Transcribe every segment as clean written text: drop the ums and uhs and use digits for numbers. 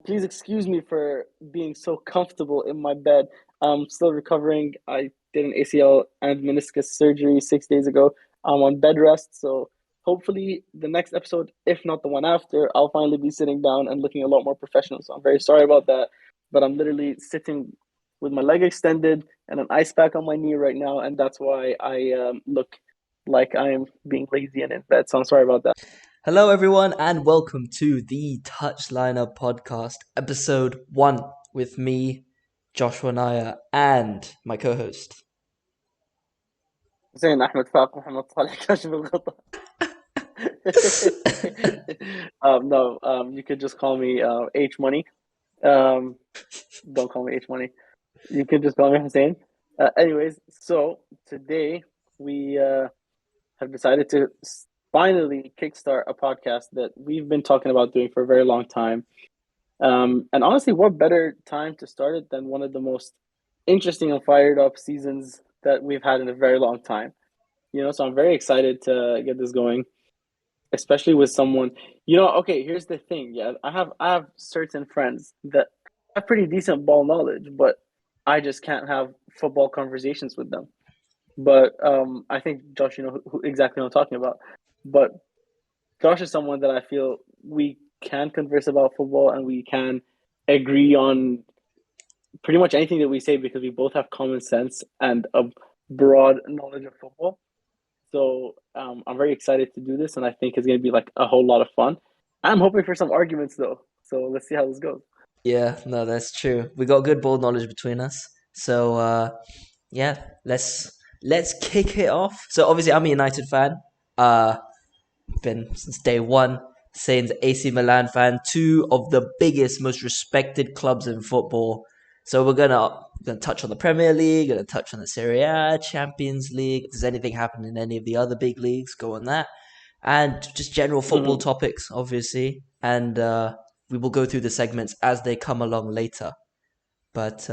Please excuse me for being so comfortable in my bed. I'm still recovering. I did an ACL and meniscus surgery 6 days ago. I'm on bed rest, so hopefully the next episode, if not the one after, I'll finally be sitting down and looking a lot more professional. So I'm very sorry about that, but I'm literally sitting with my leg extended and an ice pack on my knee right now, and that's why I look like I am being lazy and in bed. So I'm sorry about that. Hello, everyone, and welcome to the Touchliner podcast, episode 1, with me, Joshua Naya, and my co-host. زين احمد فاق محمد صالح كاشف الغطاء. No, you could just call me H Money. Um, don't call me H Money. You could just call me Hussein. Anyways, so today we have decided to finally kickstart a podcast that we've been talking about doing for a very long time. And honestly, what better time to start it than one of the most interesting and fired up seasons that we've had in a very long time. So I'm very excited to get this going, especially with someone. Okay, here's the thing. Yeah, I have certain friends that have pretty decent ball knowledge, but I just can't have football conversations with them. But I think Josh, you know who exactly what I'm talking about. But Josh is someone that I feel we can converse about football and we can agree on pretty much anything that we say because we both have common sense and a broad knowledge of football. So I'm very excited to do this, and I think it's going to be like a whole lot of fun. I'm hoping for some arguments though, so let's see how this goes. Yeah, no, that's true. We got good ball knowledge between us. So, yeah, let's kick it off. So, obviously, I'm a United fan. Uh, been since day one. Saints, AC Milan fan, two of the biggest, most respected clubs in football. So we're gonna touch on the Premier League, gonna touch on the Serie A, Champions League. If there's anything happening in any of the other big leagues, go on that, and just general football Mm-hmm. topics, obviously. And we will go through the segments as they come along later. But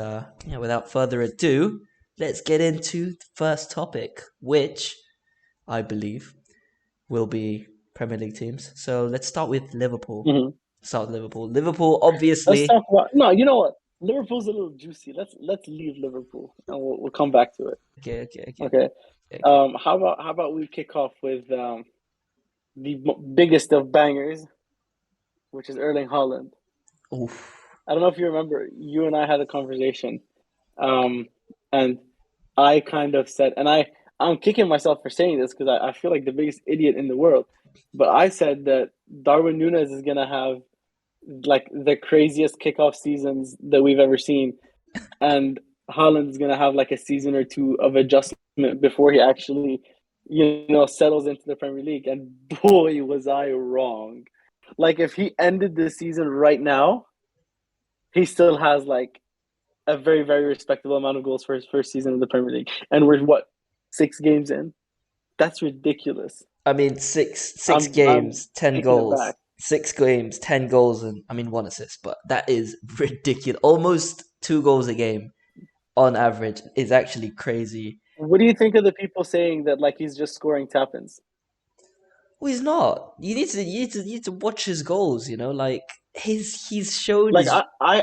yeah, without further ado, let's get into the first topic, which I believe will be Premier League teams. So let's start with Liverpool. Mm-hmm. Start with Liverpool. Liverpool, Let's obviously. talk about no. You know what? Liverpool's a little juicy. Let's leave Liverpool, and we'll come back to it. Okay, okay, okay, Okay. okay, okay. How about we kick off with the biggest of bangers, which is Erling Haaland. Oof. I don't know if you remember, you and I had a conversation, um, and I kind of said, and I'm kicking myself for saying this because I feel like the biggest idiot in the world, but I said that Darwin Núñez is gonna have like the craziest kickoff seasons that we've ever seen, and Haaland is gonna have like a season or two of adjustment before he actually, settles into the Premier League. And boy, was I wrong. Like if he ended the season right now, he still has like a very, very respectable amount of goals for his first season in the Premier League. And we're what, 6 games in? That's ridiculous. I mean, six I'm games, 10 taking it goals. back. 6 games, 10 goals, and I mean 1 assist. But that is ridiculous. Almost 2 goals a game on average is actually crazy. What do you think of the people saying that like he's just scoring tap-ins? Well, he's not. You need to watch his goals. Like he's shown Like his.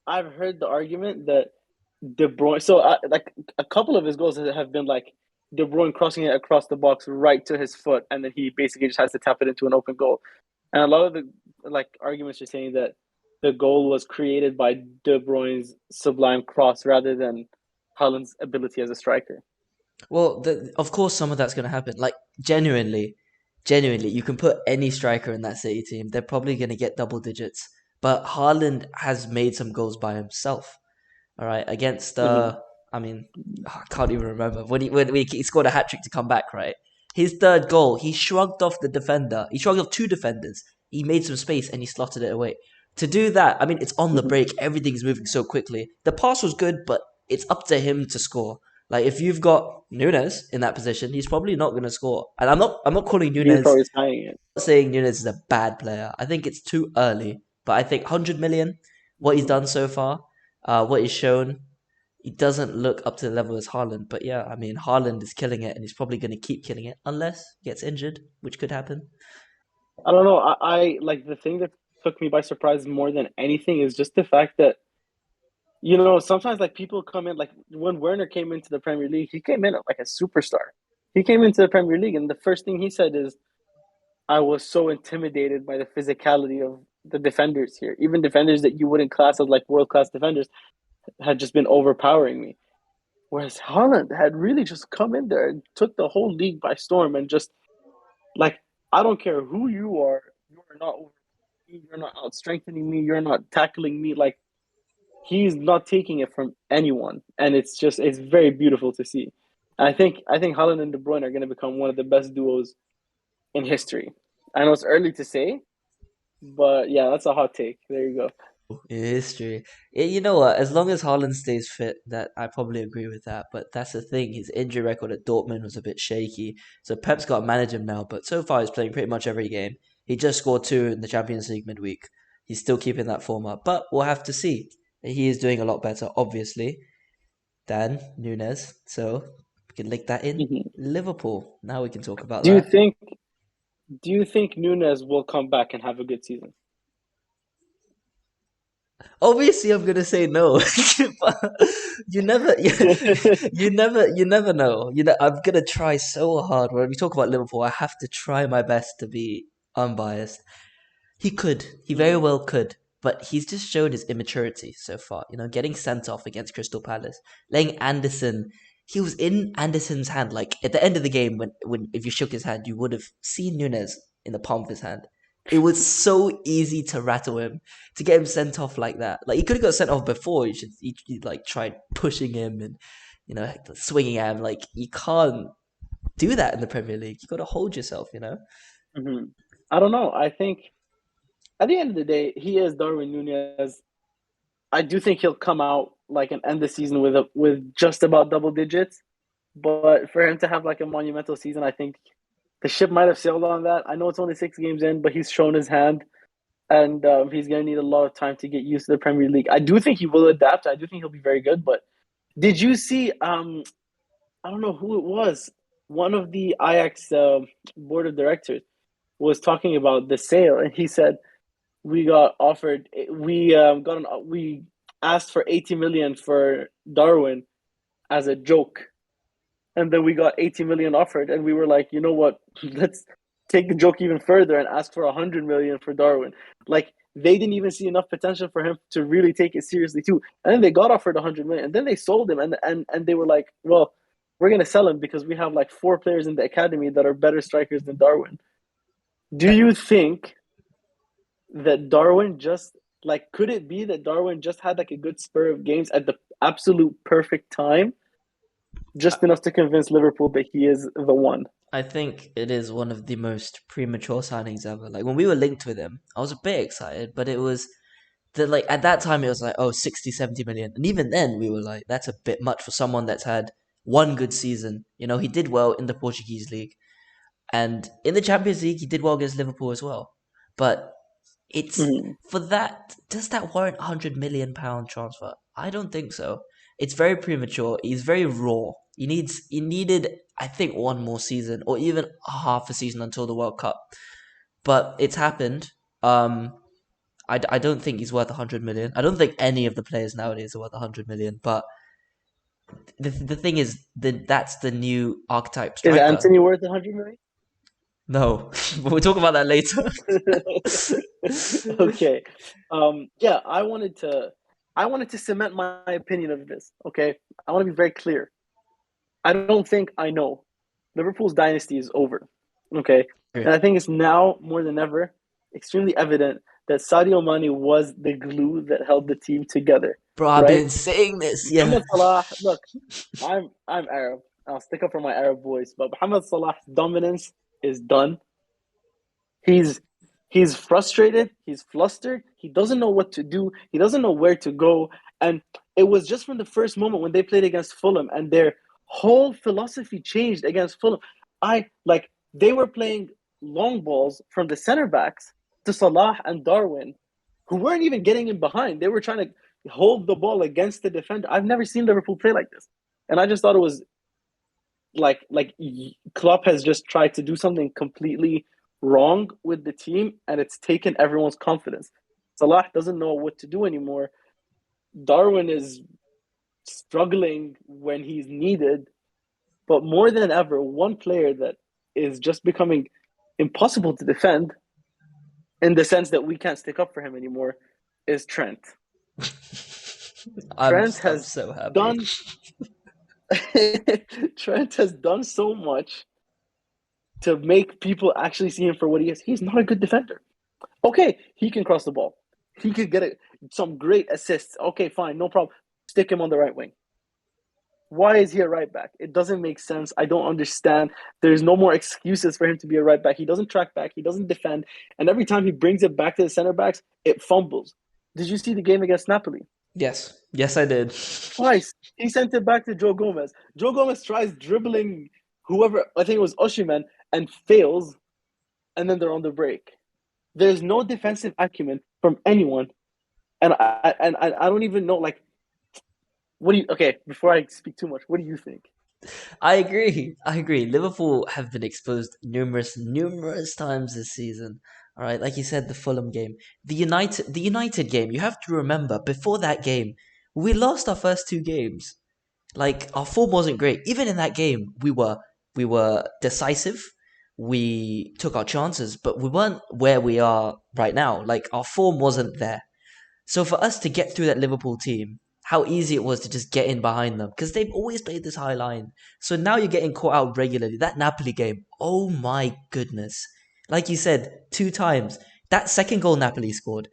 I've heard the argument that De Bruyne. So like a couple of his goals have been like De Bruyne crossing it across the box right to his foot, and then he basically just has to tap it into an open goal. And a lot of the like arguments are saying that the goal was created by De Bruyne's sublime cross rather than Haaland's ability as a striker. Well, of course, some of that's going to happen. Like genuinely, you can put any striker in that City team. They're probably going to get double digits. But Haaland has made some goals by himself. All right, against Mm-hmm. I mean, I can't even remember when he scored a hat trick to come back. Right, his third goal, he shrugged off the defender. He shrugged off two defenders. He made some space and he slotted it away. To do that, I mean, it's on the Mm-hmm. break. Everything's moving so quickly. The pass was good, but it's up to him to score. Like if you've got Nunes in that position, he's probably not going to score. And I'm not calling He's Nunes. probably tying it. I'm not saying Nunes is a bad player. I think it's too early. But I think 100 million, what he's Mm-hmm. done so far, what he's shown, he doesn't look up to the level as Haaland. But yeah, I mean, Haaland is killing it, and he's probably going to keep killing it unless he gets injured, which could happen. I don't know. I like the thing that took me by surprise more than anything is just the fact that, you know, sometimes like people come in, like when Werner came into the Premier League, he came in like a superstar. He came into the Premier League, and the first thing he said is, I was so intimidated by the physicality of the defenders here. Even defenders that you wouldn't class as like world class defenders had just been overpowering me. Whereas Holland had really just come in there and took the whole league by storm and just like, I don't care who you are not over me, you're not out strengthening me, you're not tackling me. Like, he's not taking it from anyone, and it's very beautiful to see. I think Holland and De Bruyne are going to become one of the best duos in history. I know it's early to say, but yeah, that's a hot take. There you go. In history. Yeah, you know what? As long as Haaland stays fit, that I probably agree with that. But that's the thing. His injury record at Dortmund was a bit shaky. So Pep's got to manage him now. But so far, he's playing pretty much every game. He just scored two in the Champions League midweek. He's still keeping that form up. But we'll have to see. He is doing a lot better, obviously, than Nunes. So we can link that in. Mhm. Liverpool. Now we can talk about Do you that. think do you think Nunes will come back and have a good season? Obviously, I'm gonna say no. But you never, you never know. I'm gonna try so hard. When we talk about Liverpool, I have to try my best to be unbiased. He could. He very Mhm. well could. But he's just showed his immaturity so far. Getting sent off against Crystal Palace, letting Anderson. He was in Anderson's hand. Like at the end of the game, when if you shook his hand, you would have seen Nunes in the palm of his hand. It was so easy to rattle him, to get him sent off like that. Like he could have got sent off before. He like tried pushing him and swinging at him. Like you can't do that in the Premier League. You got to hold yourself. Mhm. I don't know. I think at the end of the day, he is Darwin Nunez. I do think he'll come out like and end the season with just about double digits. But for him to have like a monumental season, I think the ship might have sailed on that. I know it's only 6 games in, but he's shown his hand, and he's going to need a lot of time to get used to the Premier League. I do think he will adapt. I do think he'll be very good. But did you see? I don't know who it was. One of the Ajax board of directors was talking about the sale, and he said we got offered. We asked for 80 million for Darwin as a joke, and then we got 80 million offered, and we were like, you know what? Let's take the joke even further and ask for 100 million for Darwin. Like, they didn't even see enough potential for him to really take it seriously too. And then they got offered 100 million, and then they sold him, and they were like, well, we're gonna sell him because we have like four players in the academy that are better strikers than Darwin. Do you think that Darwin just like could it be that Darwin just had like a good spur of games at the absolute perfect time, just enough to convince Liverpool that he is the one? I think it is one of the most premature signings ever. Like when we were linked with him, I was a bit excited, but it was like at that time it was like, oh, 60, 70 million. And even then we were like, that's a bit much for someone that's had one good season. He did well in the Portuguese league. And in the Champions League he did well against Liverpool as well. But it's Mm-hmm. for that. Does that warrant £100 million transfer? I don't think so. It's very premature. He's very raw. He needed, I think, one more season or even half a season until the World Cup. But it's happened. I don't think he's worth 100 million. I don't think any of the players nowadays are worth 100 million. But the thing is that that's the new archetype Is striker. Anthony worth 100 million? No, but we'll talk about that later. Okay. Yeah, I wanted to cement my opinion of this. Okay. I want to be very clear. I don't think I know. Liverpool's dynasty is over. Okay. And I think it's now more than ever extremely evident that Sadio Mane was the glue that held the team together. Bro, I've Right? been saying this. Yeah. Mohamed Salah, look, I'm Arab. I'll stick up for my Arab boys, but Mohamed Salah's dominance is done. He's he's frustrated, he's flustered, he doesn't know what to do, he doesn't know where to go. And it was just from the first moment when they played against Fulham and their whole philosophy changed against Fulham. I like they were playing long balls from the center backs to Salah and Darwin, who weren't even getting in behind. They were trying to hold the ball against the defender. I've never seen Liverpool play like this. And I just thought it was like Klopp has just tried to do something completely wrong with the team, and it's taken everyone's confidence. Salah doesn't know what to do anymore. Darwin is struggling when he's needed, but more than ever, one player that is just becoming impossible to defend in the sense that we can't stick up for him anymore is Trent. Trent I'm has so happy. done Trent has done so much to make people actually see him for what he is. He's not a good defender. Okay, he can cross the ball. He could get some great assists. Okay, fine, no problem. Stick him on the right wing. Why is he a right back? It doesn't make sense. I don't understand. There's no more excuses for him to be a right back. He doesn't track back. He doesn't defend. And every time he brings it back to the center backs, it fumbles. Did you see the game against Napoli? Yes, yes, I did. Twice. He sent it back to Joe Gomez. Joe Gomez tries dribbling whoever, I think it was Oshiman, and fails, and then they're on the break. There's no defensive acumen from anyone. And I don't even know, like, what do you, okay, before I speak too much, what do you think? I agree. I agree. Liverpool have been exposed numerous times this season. All right, like you said, the Fulham game, the United game. You have to remember, before that game, we lost our first two games. Like our form wasn't great. Even in that game, we were decisive. We took our chances, but we weren't where we are right now. Like our form wasn't there. So for us to get through that Liverpool team, how easy it was to just get in behind them because they've always played this high line. So now you're getting caught out regularly. That Napoli game, oh my goodness. Like you said, two times. That second goal Napoli scored,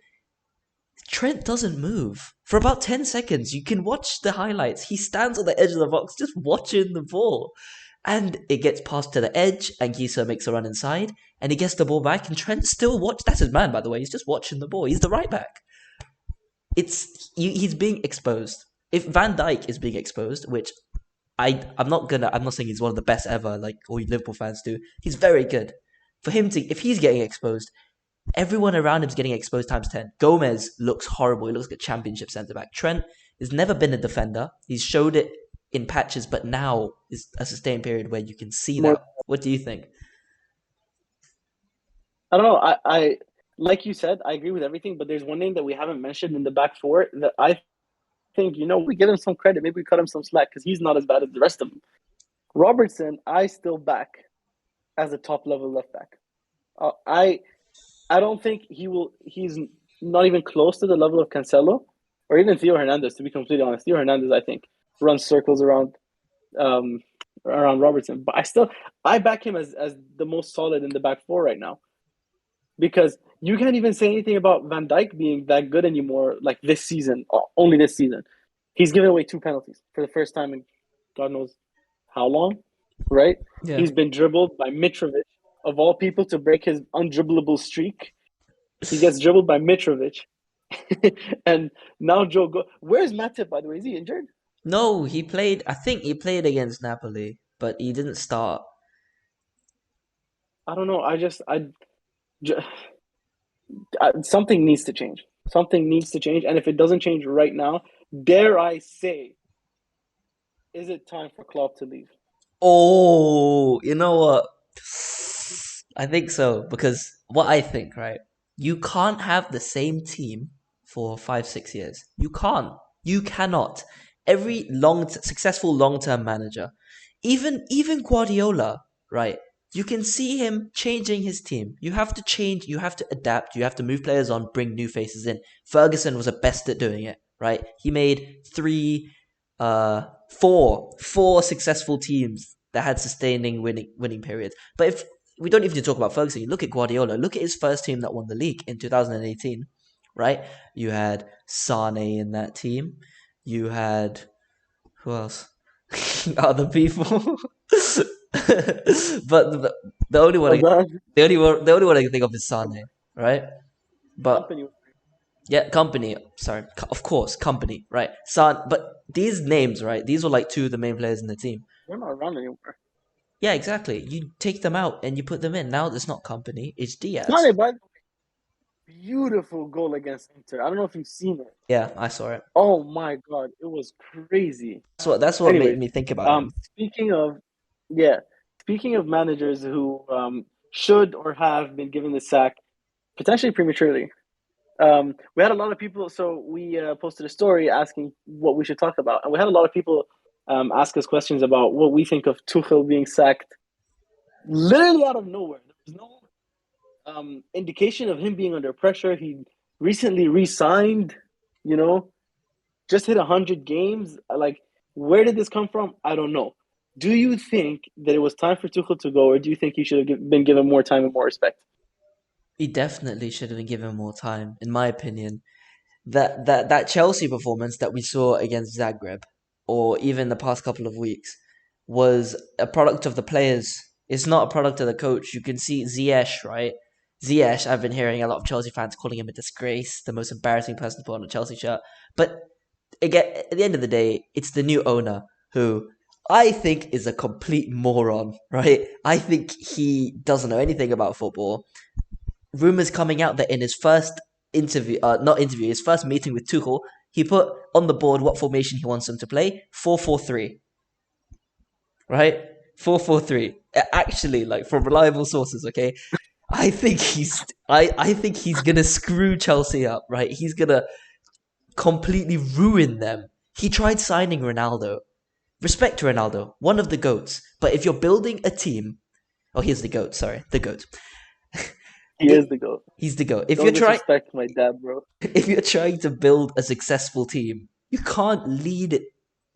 Trent doesn't move. For about 10 seconds, you can watch the highlights. He stands on the edge of the box just watching the ball. And it gets passed to the edge, and Gisa makes a run inside, and he gets the ball back, and Trent still watch. That's his man, by the way. He's just watching the ball. He's the right back. He's being exposed. If Van Dijk is being exposed, which I'm not saying he's one of the best ever, like all you Liverpool fans do. He's very good. For him to, if he's getting exposed, everyone around him's getting exposed times 10. Gomez looks horrible. He looks like a championship centre back. Trent has never been a defender. He's showed it in patches, but now is a sustained period where you can see More, that. What do you think? I don't know. I like you said, I agree with everything, but there's one name that we haven't mentioned in the back four that I think, we give him some credit. Maybe we cut him some slack because he's not as bad as the rest of them. Robertson, I still back as a top level left back. I don't think he will. He's not even close to the level of Cancelo or even Theo Hernandez. To be completely honest, Theo Hernandez, I think, runs circles um around Robertson. But I back him as the most solid in the back four right now because you can't even say anything about Van Dijk being that good anymore. Like this season, only this season, he's given away two penalties for the first time in God knows how long. Right? Yeah. He's been dribbled by Mitrovic of all people to break his undribblable streak. He gets dribbled by Mitrovic. And now where's Matip, by the way? Is he injured? No, he played. I think he played against Napoli, but he didn't start. I don't know. Something needs to change. Something needs to change. And if it doesn't change right now, dare I say, is it time for Klopp to leave? Oh, you know what? I think so because what I think, right? You can't have the same team for 5, 6 years. You can't. You cannot. Every successful long-term manager, even Guardiola, right? You can see him changing his team. You have to change. You have to adapt. You have to move players on, bring new faces in. Ferguson was the best at doing it, right? He made four successful teams that had sustaining winning periods. But if we don't even talk about Ferguson, you look at Guardiola. Look at his first team that won the league in 2018, right? You had Sane in that team. You had who else? Other people. But the only one I, Hazard, the only one I can think of is Sane, right? But company. yeah, company. Sorry, of course, company. Right, But these names, right? These were like two of the main players in the team. They're not around anymore. Yeah, exactly. You take them out and you put them in. Now it's not company. It's Diaz. Sane, by the way, beautiful goal against Inter. I don't know if you've seen it. Yeah, I saw it. Oh my God, it was crazy. That's what made Anyways, me think about him. speaking of, yeah, speaking of managers who should or have been given the sack potentially prematurely. We had a lot of people, so we posted a story asking what we should talk about, and we had a lot of people ask us questions about what we think of Tuchel being sacked literally out of nowhere. There was no indication of him being under pressure. He recently re-signed, you know, just hit 100 games. Like, where did this come from? I don't know. Do you think that it was time for Tuchel to go, or do you think he should have been given more time and more respect? He definitely should have been given more time, in my opinion. That Chelsea performance that we saw against Zagreb, or even the past couple of weeks, was a product of the players. It's not a product of the coach. You can see Ziyech, right? Ziyech, I've been hearing a lot of Chelsea fans calling him a disgrace, the most embarrassing person to put on a Chelsea shirt. But again, at the end of the day, it's the new owner who I think is a complete moron, right? I think he doesn't know anything about football. Rumors coming out that in his first not interview, his first meeting with Tuchel, he put on the board what formation he wants them to play: 4-4-3, right? 4-4-3. Actually, like from reliable sources, okay. I think he's gonna screw Chelsea up, right? He's gonna completely ruin them. He tried signing Ronaldo. Respect to Ronaldo, one of the goats. But if you're building a team, oh, he's the goat. Sorry, the goat. He is It, the GOAT. he's the goat. If you're Don't trying, disrespect my dad, bro. if you're trying to build a successful team, you can't lead it.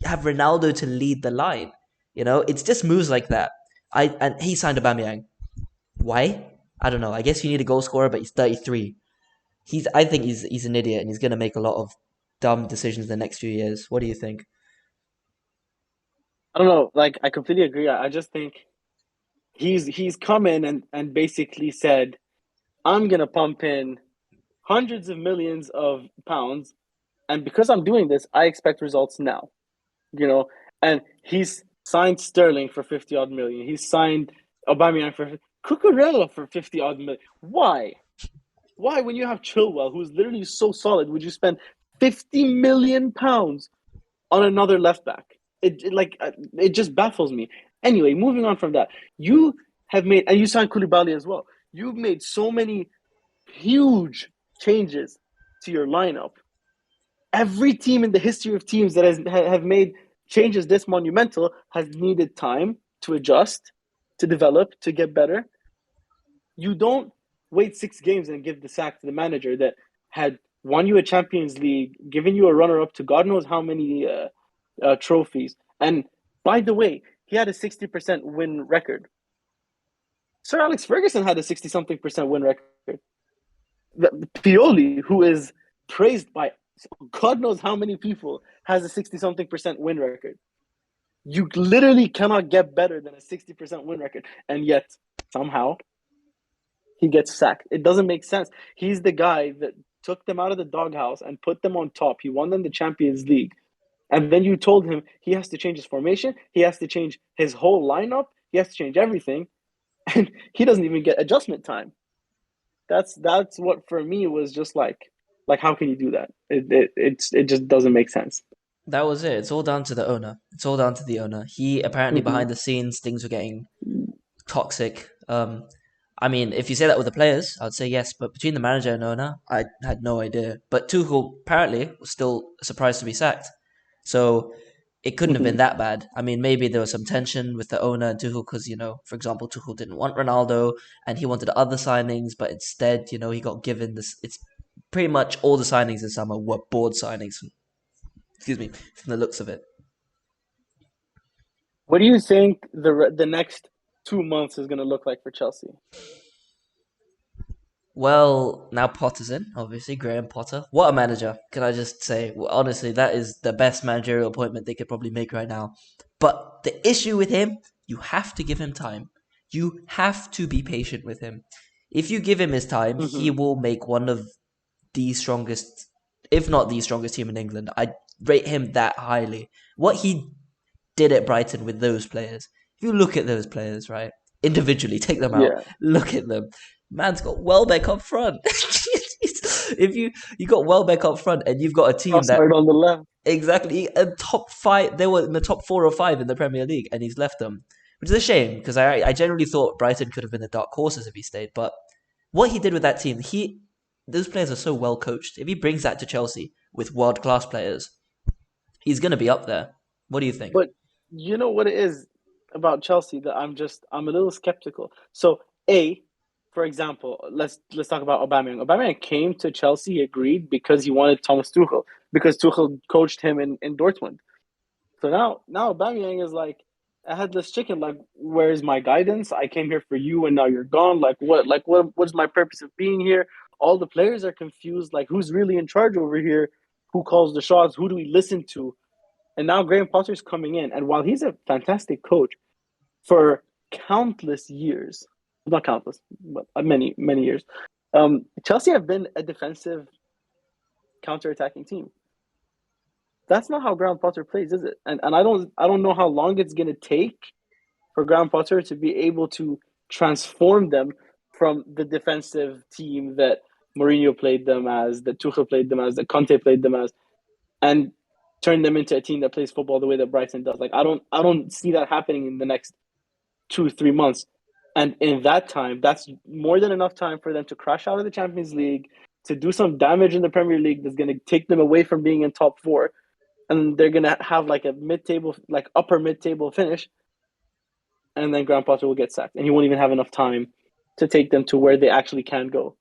Have Ronaldo to lead the line. You know, it's just moves like that. And he signed Aubameyang. Why? I don't know. I guess you need a goal scorer, but he's 33. I think he's an idiot, and he's gonna make a lot of dumb decisions in the next few years. What do you think? I don't know. Like, I completely agree. I just think he's come in and basically said, I'm gonna pump in hundreds of millions of pounds, and because I'm doing this, I expect results now. You know, and he's signed Sterling for 50 odd million. He's signed Aubameyang for Cucurella for 50 odd million. Why? Why, when you have Chilwell, who's literally so solid, would you spend 50 million pounds on another left back? It just baffles me. Anyway, moving on from that, you have made, and you signed Koulibaly as well. You've made so many huge changes to your lineup. Every team in the history of teams that have made changes this monumental has needed time to adjust, to develop, to get better. You don't wait 6 games and give the sack to the manager that had won you a Champions League, given you a runner-up to God knows how many trophies. And by the way, he had a 60% win record. Sir Alex Ferguson had a 60-something% win record. Pioli, who is praised by God knows how many people, has a 60-something% win record. You literally cannot get better than a 60% win record. And yet, somehow, he gets sacked. It doesn't make sense. He's the guy that took them out of the doghouse and put them on top. He won them the Champions League. And then you told him he has to change his formation, he has to change his whole lineup, he has to change everything, and he doesn't even get adjustment time. That's what for me was just like how can you do that? It just doesn't make sense. That was it. It's all down to the owner. It's all down to the owner. He apparently Mm-hmm. behind the scenes things were getting toxic. I mean, if you say that with the players, I'd say yes. But between the manager and owner, I had no idea. But Tuchel apparently was still surprised to be sacked. So it couldn't have been Mm-hmm. that bad. I mean, maybe there was some tension with the owner and Tuchel because, for example, Tuchel didn't want Ronaldo and he wanted other signings, but instead, he got given this. It's pretty much all the signings this summer were board signings. Excuse me, from the looks of it. What do you think the next 2 months is going to look like for Chelsea? Well, now Potter's in, obviously, Graham Potter. What a manager, can I just say? Well, honestly, that is the best managerial appointment they could probably make right now. But the issue with him, you have to give him time. You have to be patient with him. If you give him his time, he Mm-hmm. will make one of the strongest, if not the strongest team in England. I rate him that highly. What he did at Brighton with those players. If you look at those players, right, individually, take them out, Yeah, look at them. Man's got Welbeck up front. If you got Welbeck up front and you've got a team that Trossard on the left. exactly a top five, they were in the top 4 or 5 in the Premier League, and he's left them. which is a shame because I generally thought Brighton could have been the dark horses if he stayed. But what he did with that team, those players are so well coached. If he brings that to Chelsea with world class players, he's going to be up there. What do you think? But you know what it is about Chelsea that I'm a little skeptical. So A, for example, let's talk about Aubameyang. Aubameyang came to Chelsea, agreed because he wanted Thomas Tuchel, because Tuchel coached him in Dortmund. So now Aubameyang is like a headless chicken. Like, where's my guidance? I came here for you, and now you're gone. What's my purpose of being here? All the players are confused. Like, who's really in charge over here? Who calls the shots? Who do we listen to? And now Graham Potter's coming in, and while he's a fantastic coach for countless years, not countless, but many years, Chelsea have been a defensive counter-attacking team. That's not how Graham Potter plays, is it? And I don't know how long it's gonna take for Graham Potter to be able to transform them from the defensive team that Mourinho played them as, that Tuchel played them as, that Conte played them as, and turn them into a team that plays football the way that Brighton does. Like, I don't see that happening in the next 2 3 months. And in that time, that's more than enough time for them to crash out of the Champions League, to do some damage in the Premier League that's going to take them away from being in top four, and they're gonna have like a mid-table, like upper mid-table finish, and then Graham Potter will get sacked, and he won't even have enough time to take them to where they actually can go.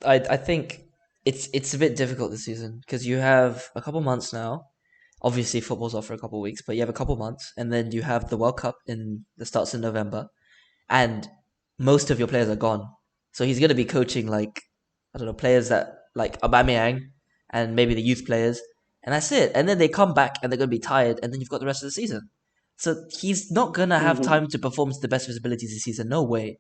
I think it's a bit difficult this season because you have a couple months now. Obviously, football's off for a couple weeks, but you have a couple months, and then you have the World Cup in that starts in November, and most of your players are gone. So he's going to be coaching like I don't know players that like Aubameyang and maybe the youth players, and that's it. And then they come back and they're going to be tired, and then you've got the rest of the season. So he's not going to have Mm-hmm. time to perform to the best of his abilities this season. No way.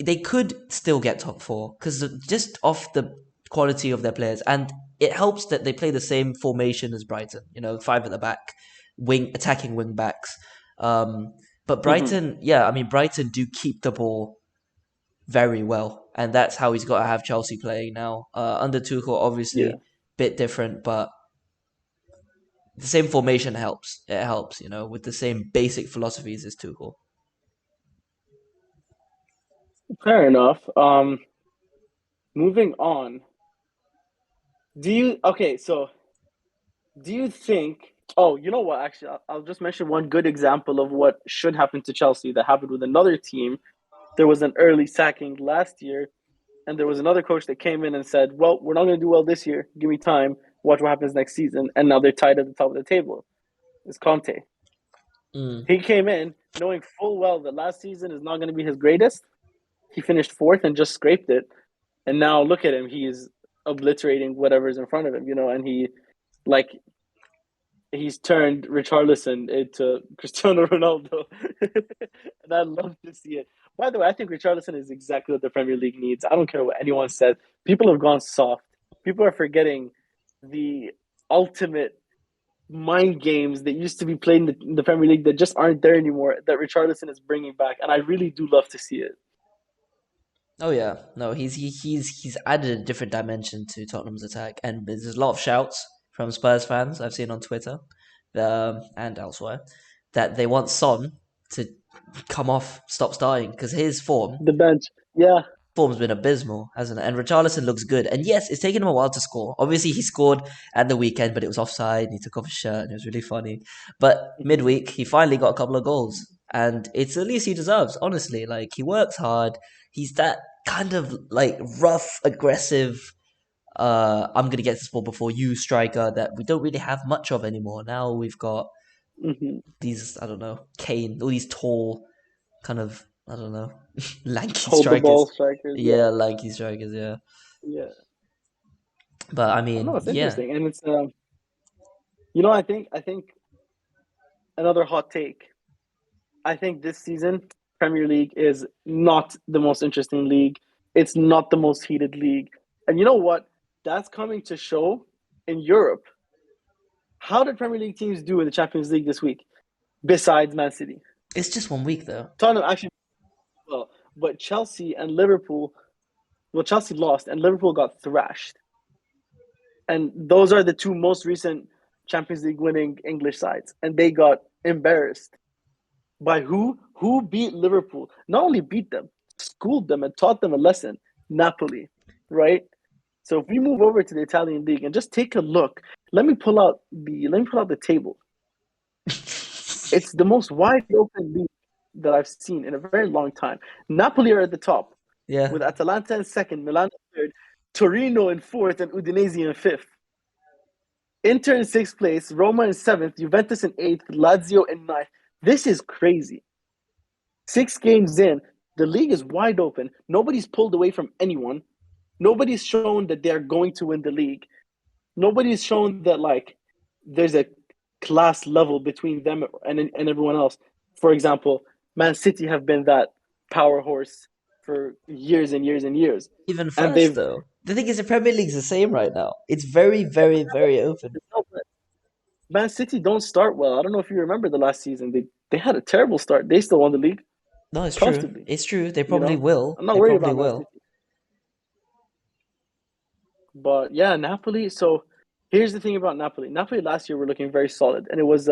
They could still get top four because just off the quality of their players, and it helps that they play the same formation as Brighton. You know, five at the back, attacking wing backs. Um, but Mm-hmm. Brighton, yeah, I mean Brighton do keep the ball very well, and that's how he's got to have Chelsea playing now. Under Tuchel, Yeah, obviously, bit different, but the same formation helps. It helps, you know, with the same basic philosophies as Tuchel. fair enough. Moving on. Do you okay? So, do you think? Oh, you know what? Actually, I'll just mention one good example of what should happen to Chelsea that happened with another team. There was an early sacking last year, and there was another coach that came in and said, "Well, we're not going to do well this year. Give me time. Watch what happens next season." And now they're tied at the top of the table. It's Conte. Mm. He came in knowing full well that last season is not going to be his greatest. He finished fourth and just scraped it. And now look at him. He's obliterating whatever's in front of him, and like he's turned Richarlison into Cristiano Ronaldo. And I love to see it. By the way, I think Richarlison is exactly what the Premier League needs. I don't care what anyone says. People have gone soft. People are forgetting the ultimate mind games that used to be played in the Premier League that just aren't there anymore, that Richarlison is bringing back. And I really do love to see it. Oh yeah, no, he's added a different dimension to Tottenham's attack, and there's a lot of shouts from Spurs fans I've seen on Twitter, and elsewhere, that they want Son to come off, stop starting because his The bench. Yeah. form's been abysmal, hasn't it? And Richarlison looks good, and yes, it's taken him a while to score. Obviously, he scored at the weekend, but it was offside. And he took off his shirt, and it was really funny. But Mm-hmm. midweek, he finally got a couple of goals, and it's the least he deserves. Honestly, like he works hard. He's that kind of like rough, aggressive. I'm gonna get this ball before you, striker that we don't really have much of anymore. Now we've got Mm-hmm. these, I don't know, Kane, all these tall, kind of, I don't know, lanky Hold the ball strikers. strikers. Yeah. Yeah, lanky strikers. Yeah, Yeah. but I I don't know. mean, It's yeah, interesting. And I think another hot take. I think this season Premier League is not the most interesting league. It's not the most heated league. And you know what? That's coming to show in Europe. How did Premier League teams do in the Champions League this week? Besides Man City, it's just 1 week though. Tottenham actually well, but Chelsea and Liverpool. Well, Chelsea lost and Liverpool got thrashed. And those are the two most recent Champions League winning English sides, and they got embarrassed By who? Who beat Liverpool? Not only beat them, schooled them and taught them a lesson. Napoli, right? So if we move over to the Italian league and just take a look, let me pull out the table. It's the most wide open league that I've seen in a very long time. Napoli are at the top, Yeah. with Atalanta in second, Milan in third, Torino in fourth, and Udinese in fifth. Inter in sixth place, Roma in seventh, Juventus in eighth, Lazio in ninth. This is crazy. 6 games in, the league is wide open. Nobody's pulled away from anyone. Nobody's shown that they're going to win the league. Nobody's shown that like there's a class level between them and everyone else. For example, Man City have been that power horse for years and years and years, Even and first they've though. The thing is, the Premier League's the same right now. It's very, very, very open. Man City don't start well. I don't know if you remember the last season. They had a terrible start. They still won the league No, it's true. comfortably. It's true. They You probably know, will. I'm not They worried probably about Man will. City, but yeah, Napoli. So here's the thing about Napoli. Napoli last year were looking very solid, and it was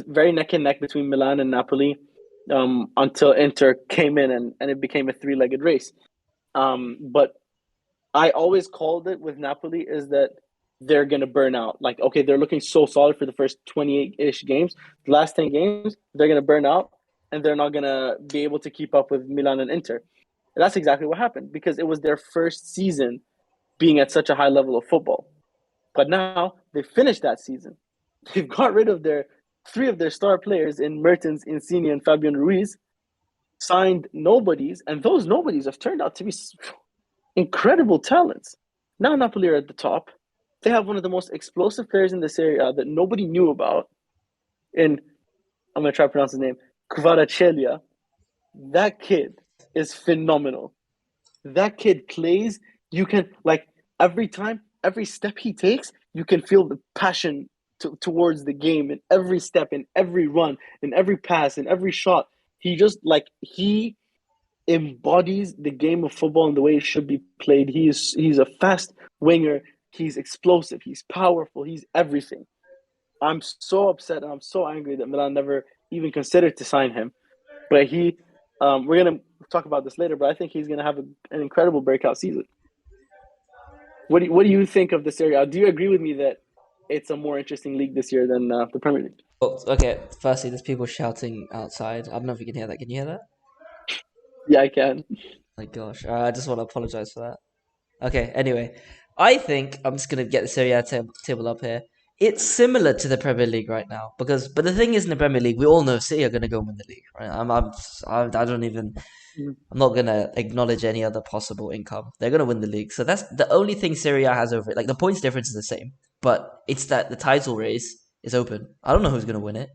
very neck and neck between Milan and Napoli until Inter came in and it became a three-legged race. But I always called it with Napoli is that they're gonna burn out. Like, okay, they're looking so solid for the first 28-ish games. The last 10 games, they're gonna burn out and they're not gonna be able to keep up with Milan and Inter. And that's exactly what happened because it was their first season being at such a high level of football. But now they finished that season. They've got rid of their three of their star players in Mertens, Insigne, and Fabian Ruiz, signed nobodies, and those nobodies have turned out to be incredible talents. Now Napoli are at the top. They have one of the most explosive players in this area that nobody knew about. In I'm gonna try to pronounce his name, Kvaratskhelia. That kid is phenomenal. That kid plays. You can like every time, every step he takes, you can feel the passion towards the game in every step, in every run, in every pass, in every shot. He embodies the game of football and the way it should be played. He's a fast winger. He's explosive. He's powerful. He's everything. I'm so upset and I'm so angry that Milan never even considered to sign him. But we're gonna talk about this later. But I think he's gonna have an incredible breakout season. What do you think of this area? Do you agree with me that it's a more interesting league this year than the Premier League? Oh, okay, firstly, there's people shouting outside. I don't know if you can hear that. Can you hear that? Yeah, I can. My gosh. I just want to apologize for that. Okay, anyway, I think I'm just gonna get the Serie A table up here. It's similar to the Premier League right now but the thing is, in the Premier League, we all know City are gonna go win the league, right? I don't even. I'm not gonna acknowledge any other possible income. They're gonna win the league, so that's the only thing Serie A has over it. Like the points difference is the same, but it's that the title race is open. I don't know who's gonna win it.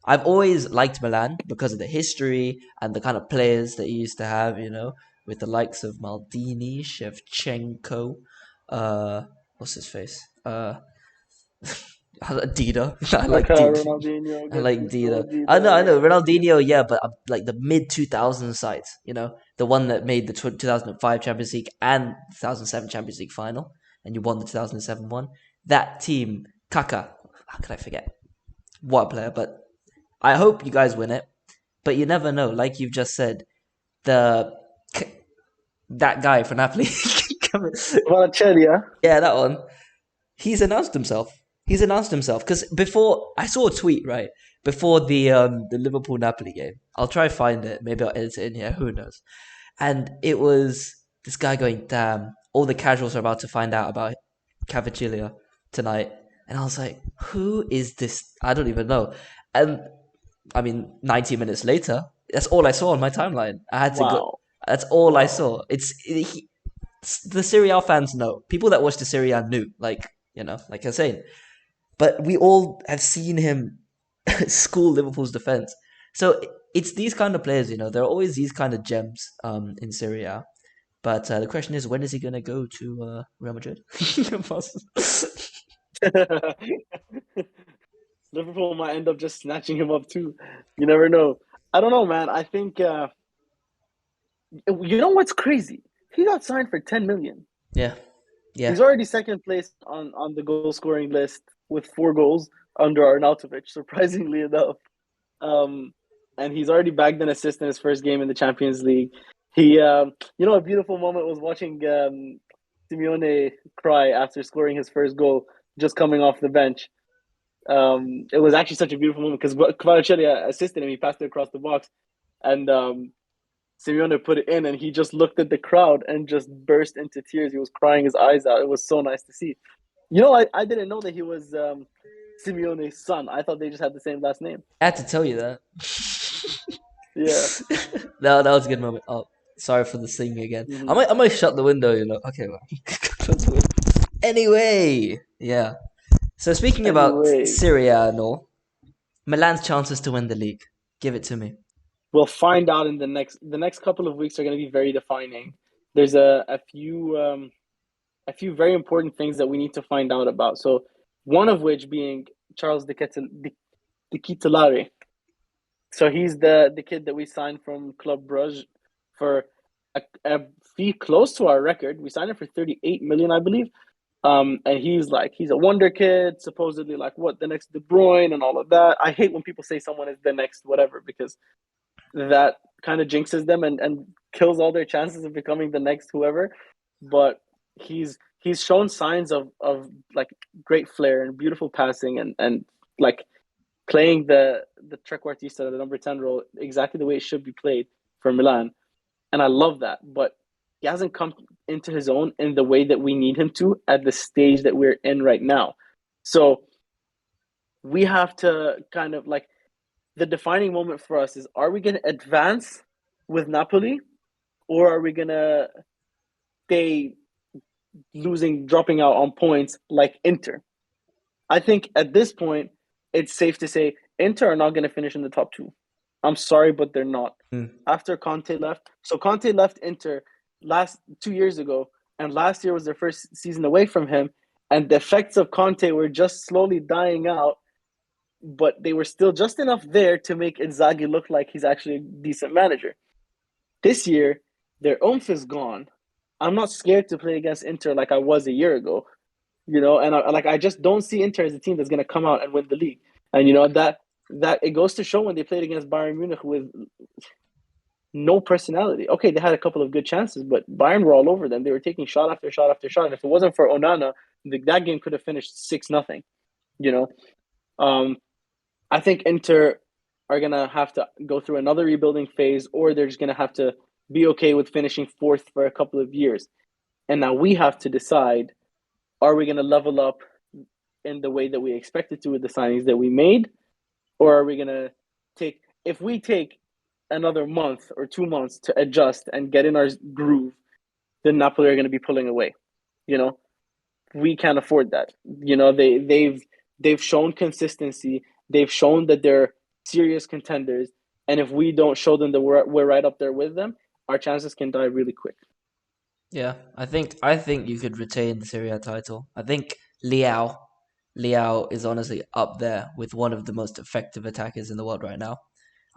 I've always liked Milan because of the history and the kind of players that he used to have, with the likes of Maldini, Shevchenko, what's his face? Dida. I like Dida. Ronaldinho, I like Gattuso, Dida. I Dida, know, yeah. Ronaldinho, yeah, but like the mid 2000 sides, the one that made the 2005 Champions League and 2007 Champions League final, and you won the 2007 one. That team, Kaka, how could I forget? What a player, but I hope you guys win it, but you never know. Like you've just said, the that guy for Napoli, Kvaratskhelia. yeah, that one. He's announced himself. He's announced himself because before I saw a tweet right before the Liverpool Napoli game. I'll try to find it. Maybe I'll edit it in here. Who knows? And it was this guy going, "Damn! All the casuals are about to find out about Kvaratskhelia tonight." And I was like, "Who is this? I don't even know." And I mean, 90 minutes later, that's all I saw on my timeline. I had to go. Wow. That's all I Wow. saw. The Serie A fans know. People that watch the Serie A knew, like I was saying. But we all have seen him school Liverpool's defense. So it's these kind of players, there are always these kind of gems in Serie A. But the question is, when is he going to go to Real Madrid? Liverpool might end up just snatching him up too. You never know. I don't know, man. I think you know what's crazy? He got signed for 10 million. Yeah, yeah. He's already second place on the goal scoring list with 4 goals under Arnautovic, surprisingly enough. Um, and he's already bagged an assist in his first game in the Champions League. He, a beautiful moment was watching Simeone cry after scoring his first goal, just coming off the bench. It was actually such a beautiful moment because Kvaratskhelia assisted him. He passed it across the box, and Simeone put it in, and he just looked at the crowd and just burst into tears. He was crying his eyes out. It was so nice to see. I didn't know that he was Simeone's son. I thought they just had the same last name. I had to tell you that. Yeah. No, that was a good moment. Oh, sorry for the singing again. I Hmm. might shut the window. Okay, well, close the window. Anyway, yeah. So speaking about Anyways, Serie A and all, Milan's chances to win the league. Give it to me. we'll find out in the next couple of weeks are going to be very defining. There's a few very important things that we need to find out about. So one of which being Charles de Ketelaere. So he's the kid that we signed from Club Brugge for a fee close to our record. We signed him for 38 million, I believe. And he's a wonder kid, supposedly like what the next De Bruyne and all of that. I hate when people say someone is the next whatever because that kind of jinxes them and kills all their chances of becoming the next whoever. But he's shown signs of like great flair and beautiful passing and like playing the trequartista, the number 10 role, exactly the way it should be played for Milan. And I love that. But he hasn't come into his own in the way that we need him to at the stage that we're in right now. So we have to kind of like the defining moment for us is, are we going to advance with Napoli, or are we going to stay dropping out on points like Inter? I think at this point, it's safe to say Inter are not going to finish in the top two. I'm sorry, but they're not. Mm. After Conte left, so Conte left Inter last 2 years ago, and last year was their first season away from him, and the effects of Conte were just slowly dying out, but they were still just enough there to make Inzaghi look like he's actually a decent manager. This year, their oomph is gone. I'm not scared to play against Inter like I was a year ago, and I just don't see Inter as a team that's going to come out and win the league. And that it goes to show when they played against Bayern Munich with no personality. Okay, they had a couple of good chances, but Bayern were all over them. They were taking shot after shot after shot. And if it wasn't for Onana, that game could have finished 6-0. You know, um, I think Inter are gonna have to go through another rebuilding phase, or they're just gonna have to be okay with finishing fourth for a couple of years. And now we have to decide: are we gonna level up in the way that we expected to with the signings that we made, or are we gonna take if we take another month or 2 months to adjust and get in our groove, then Napoli are gonna be pulling away. You know, we can't afford that. They've shown consistency. They've shown that they're serious contenders, and if we don't show them that we're right up there with them, our chances can die really quick. Yeah, I think you could retain the Serie A title. I think Liao is honestly up there with one of the most effective attackers in the world right now.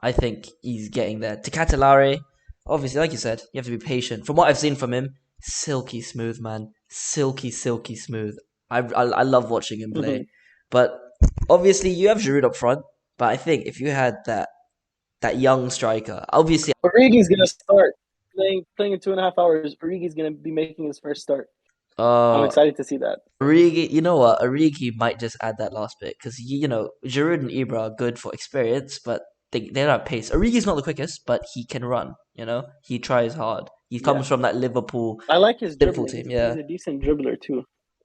I think he's getting there. Ticatelare, obviously, like you said, you have to be patient. From what I've seen from him, silky smooth, man. Silky, silky smooth. I love watching him play. Mm-hmm. But obviously, you have Giroud up front. But I think if you had that young striker, obviously, Origi's gonna start playing in 2.5 hours. Origi's gonna be making his first start. I'm uh, excited to see that. Origi, you know what? Origi might just add that last bit because Giroud and Ibra are good for experience, but they don't have pace. Origi's not the quickest, but he can run. He tries hard. He Yeah, comes from that Liverpool I like his Liverpool dribbling. team. He's Yeah, a decent dribbler too.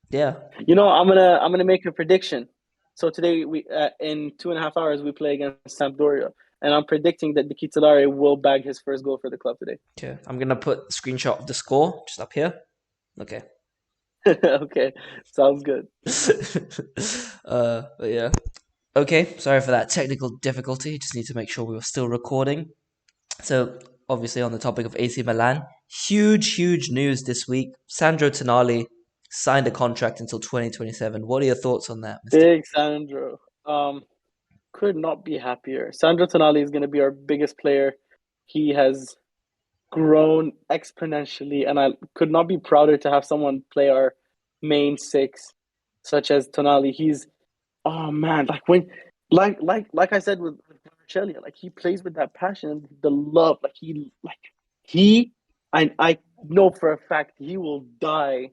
yeah. I'm gonna make a prediction. So today we in 2.5 hours we play against Sampdoria, and I'm predicting that the Kitolare will bag his first goal for the club today. Okay, I'm gonna put a screenshot of the score just up here. Okay. Okay, sounds good. But yeah. Okay, sorry for that technical difficulty. Just need to make sure we were still recording. So, obviously, on the topic of AC Milan, huge news this week. Sandro Tonali signed a contract until 2027. What are your thoughts on that, Mister? Big Sandro. Could not be happier. Sandro Tonali is going to be our biggest player. He has grown exponentially, and I could not be prouder to have someone play our main six, such as Tonali. He's oh man, like when like I said with Kvaratskhelia. Like he plays with that passion and the love. He, I know for a fact he will die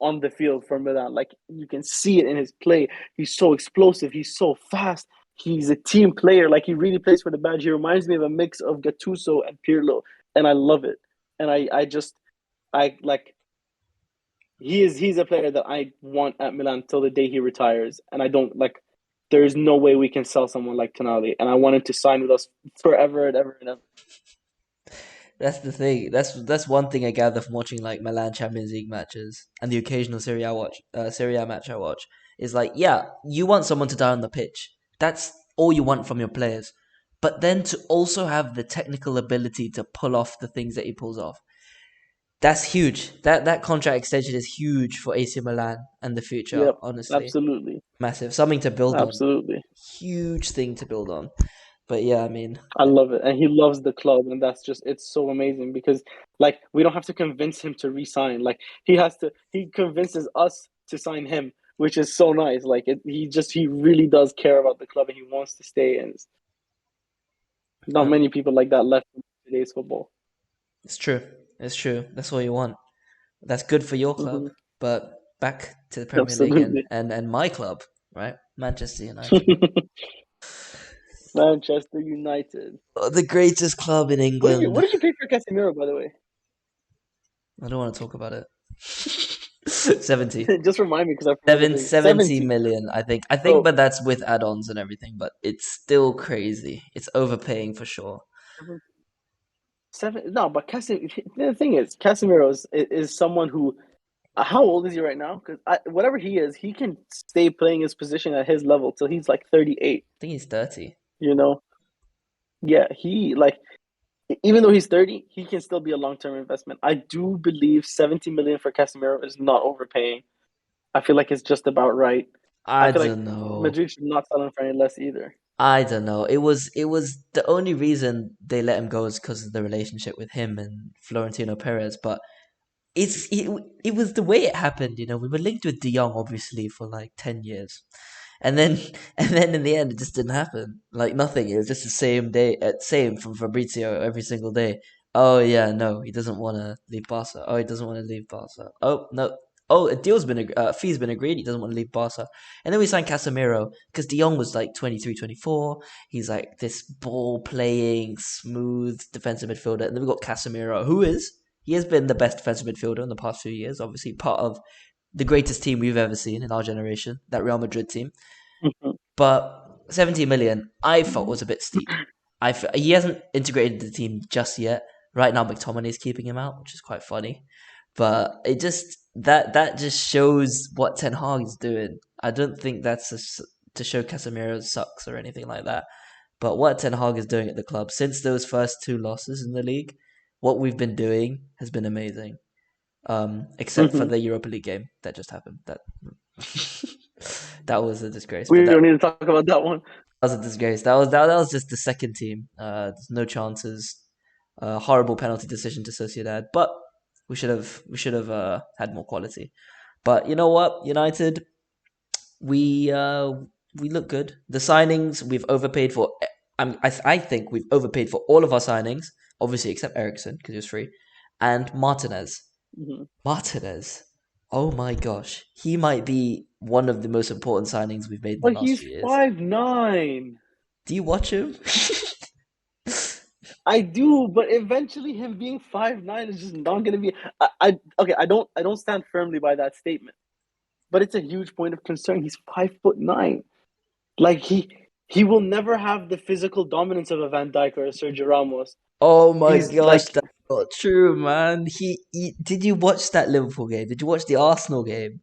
on the field for Milan. Like you can see it in his play. He's so explosive. He's so fast. He's a team player. Like he really plays for the badge. He reminds me of a mix of Gattuso and Pirlo, and I love it. And I just, I like. He's a player that I want at Milan till the day he retires, and I don't like. There is no way we can sell someone like Tonali, and I want him to sign with us forever and ever and ever. That's the thing. That's one thing I gather from watching like Milan Champions League matches and the occasional Serie A match I watch is like, yeah, you want someone to die on the pitch. That's all you want from your players. But then to also have the technical ability to pull off the things that he pulls off. That's huge. That contract extension is huge for AC Milan and the future, Yep, honestly. absolutely, Massive. Something to build on. absolutely. Huge thing to build on. But yeah, I mean, I love it, and he loves the club, and that's just it's so amazing because like we don't have to convince him to resign. Like he has to, he convinces us to sign him, which is so nice. Like he really does care about the club, and he wants to stay. And it's not no, many people like that left in today's football. it's true. It's true. That's all you want. That's good for your club. Hmm. But back to the Premier League and, Absolutely. and, and my club, right? Manchester United. Manchester United. The greatest club in What England. did you pay for Casemiro, by the way? I don't want to talk about it. 70. Just remind me because I forgot the figure. 70 70. million, I think. I think, So but that's with add-ons and everything. But it's still crazy. It's overpaying for sure. seven. No, but the thing is, Casemiro is someone who. How old is he right now? Because whatever he is, he can stay playing his position at his level till he's like 38. I think he's 30. You know? Yeah, he like even though he's 30, he can still be a long term investment. I do believe 70 million for Casemiro is not overpaying. I feel like it's just about right. I I feel like don't know. Madrid should not sell him for any less either. I don't know. It was the only reason they let him go is because of the relationship with him and Florentino Perez. But it was the way it happened. We were linked with De Jong obviously for like 10 years, and then and then in the end it just didn't happen. Like nothing. It was just the same day, same from Fabrizio every single day. Oh yeah, no, he doesn't want to leave Barca. Oh, he doesn't want to leave Barca. Oh no. Oh, fee's been agreed. He doesn't want to leave Barca. And then we signed Casemiro because De Jong was like 23, 24. He's like this ball playing, smooth defensive midfielder. And then we got Casemiro, he has been the best defensive midfielder in the past few years. Obviously, part of the greatest team we've ever seen in our generation, that Real Madrid team. But 70 million, I felt was a bit steep. He hasn't integrated the team just yet. Right now, McTominay's keeping him out, which is quite funny. But it just that just shows what Ten Hag is doing. I don't think that's to show Casemiro sucks or anything like that. But what Ten Hag is doing at the club since those first two losses in the league, what we've been doing has been amazing. Except for Mm-hmm. the Europa League game that just happened. That that was a disgrace. But We that don't need to talk about that one. was a disgrace. That was just the second team. There's no chances. Horrible penalty decision to Sociedad, but we should have had more quality. But you know what, United, we uh, we look good. The signings we've overpaid for. I think we've overpaid for all of our signings, obviously except Ericsson because he was free, and Martinez. Mm-hmm. Martinez. Oh my gosh, he might be one of the most important signings we've made in the But last he's few years. 5'9". Do you watch him? I do, but eventually him being 5'9" is just not gonna be. Okay. I don't stand firmly by that statement, but it's a huge point of concern. He's 5'9". Like he will never have the physical dominance of a Van Dijk or a Sergio Ramos. Oh my He's gosh, like that's not true, man. Did you watch that Liverpool game? Did you watch the Arsenal game?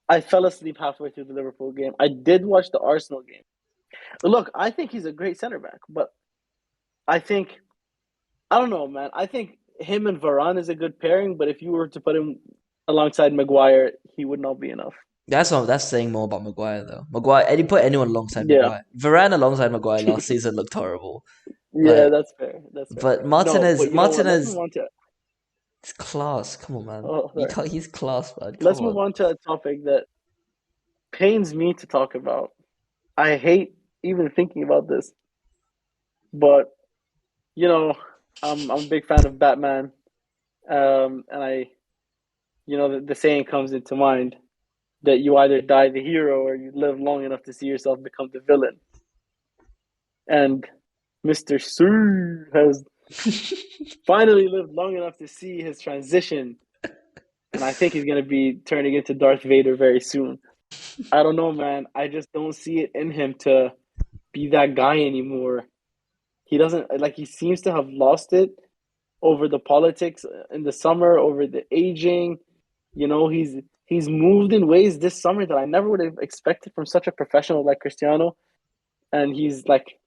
I fell asleep halfway through the Liverpool game. I did watch the Arsenal game. Look, I think he's a great center back, but I think I don't know, man. I think him and Varane is a good pairing, but if you were to put him alongside Maguire, he would not be enough. That's saying more about Maguire though. Maguire, and you put anyone alongside Yeah, Maguire. Varane alongside Maguire last season looked horrible. yeah, Like, that's fair. That's fair. but No, Martinez, but you know what? Let's move Martinez, on to is class. Come on, man. oh, You sorry. can't. He's class, man. Come Let's move on. on to a topic that pains me to talk about. I hate. even thinking about this, but you know, I'm a big fan of Batman, and the saying comes into mind that you either die the hero or you live long enough to see yourself become the villain. And Mr. Sue has finally lived long enough to see his transition, and I think he's gonna be turning into Darth Vader very soon. I don't know, man. I just don't see it in him to be that guy anymore. He doesn't like. He seems to have lost it over the politics in the summer, over the aging. He's moved in ways this summer that I never would have expected from such a professional like Cristiano. And he's like,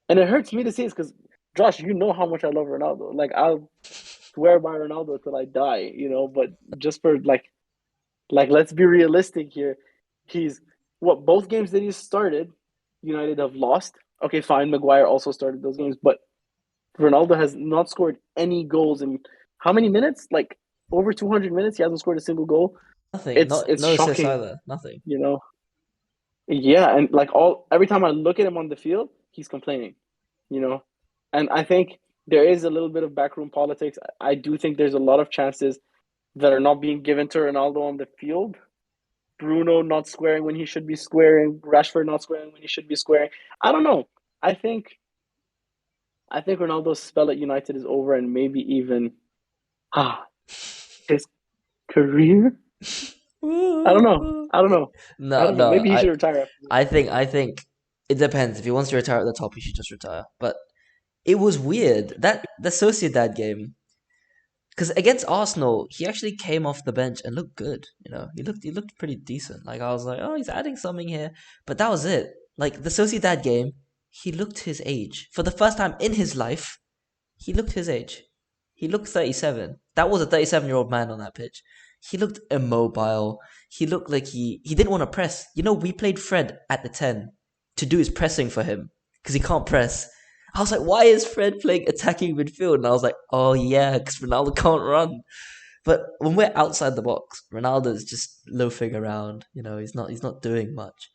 and it hurts me to say this because Josh, you know how much I love Ronaldo. Like I'll swear by Ronaldo till I die. But just for like let's be realistic here. He's what both games that he started, United have lost. Okay, fine. Maguire also started those games, but Ronaldo has not scored any goals in how many minutes? Like over 200 minutes. He hasn't scored a single goal. Nothing. It's Not it's no assists shocking, either. Nothing. you know. Yeah, and like all every time I look at him on the field, he's complaining, you know. And I think there is a little bit of backroom politics. I do think there's a lot of chances that are not being given to Ronaldo on the field. Bruno not squaring when he should be squaring, Rashford not squaring when he should be squaring. I don't know. I think I think Ronaldo's spell at United is over, and maybe even ah his career. I don't know. I don't know. I No, don't know. no. Maybe he should retire after this. I think it depends. If he wants to retire at the top, he should just retire. But it was weird that the Sociedad game, because against Arsenal, he actually came off the bench and looked good. He looked pretty decent. Like I was like, oh, he's adding something here. But that was it. Like the Sociedad game, he looked his age for the first time in his life. He looked his age. He looked 37. That was a 37-year-old man on that pitch. He looked immobile. He looked like he didn't want to press. We played Fred at the 10 to do his pressing for him because he can't press. I was like, why is Fred playing attacking midfield? And I was like, oh yeah, because Ronaldo can't run. But when we're outside the box, Ronaldo's just loafing around. He's not doing much.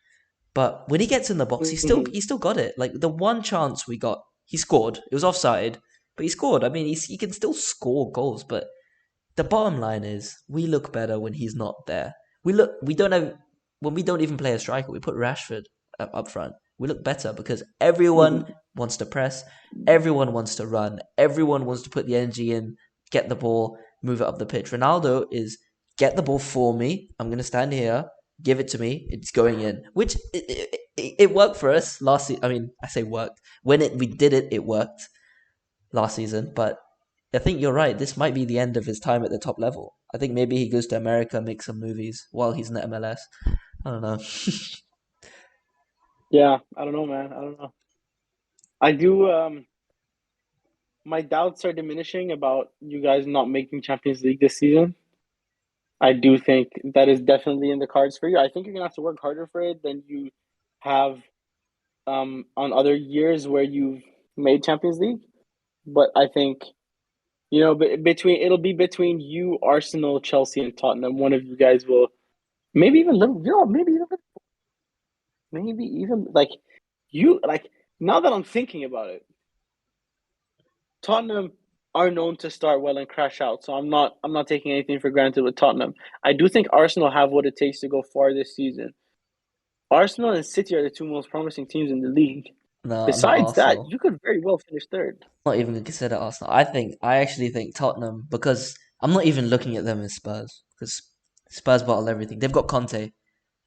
But when he gets in the box, he still Mm-hmm. he still got it. Like the one chance we got, he scored. It was offside, but he scored. I mean, he can still score goals. But the bottom line is, we look better when he's not there. We don't have when we don't even play a striker. We put Rashford up front. We look better because everyone Mm-hmm. wants to press, everyone wants to run, everyone wants to put the energy in, get the ball, move it up the pitch. Ronaldo is get the ball for me. I'm gonna stand here, give it to me. It's going in, which it worked for us last season. I mean, I say worked when we did it. It worked last season, but I think you're right. This might be the end of his time at the top level. I think maybe he goes to America, makes some movies while he's in the MLS. I don't know. Yeah, I don't know, man. I don't know. I do. My doubts are diminishing about you guys not making Champions League this season. I do think that is definitely in the cards for you. I think you're gonna have to work harder for it than you have on other years where you've made Champions League. But I think between it'll be between you, Arsenal, Chelsea, and Tottenham. One of you guys will maybe even Liverpool. Maybe even like you like now that I'm thinking about it, Tottenham are known to start well and crash out. So I'm not taking anything for granted with Tottenham. I do think Arsenal have what it takes to go far this season. Arsenal and City are the two most promising teams in the league. No, not Besides that, Arsenal. you could very well finish third. Not even gonna consider Arsenal. I actually think Tottenham because I'm not even looking at them as Spurs because Spurs bottle everything. They've got Conte,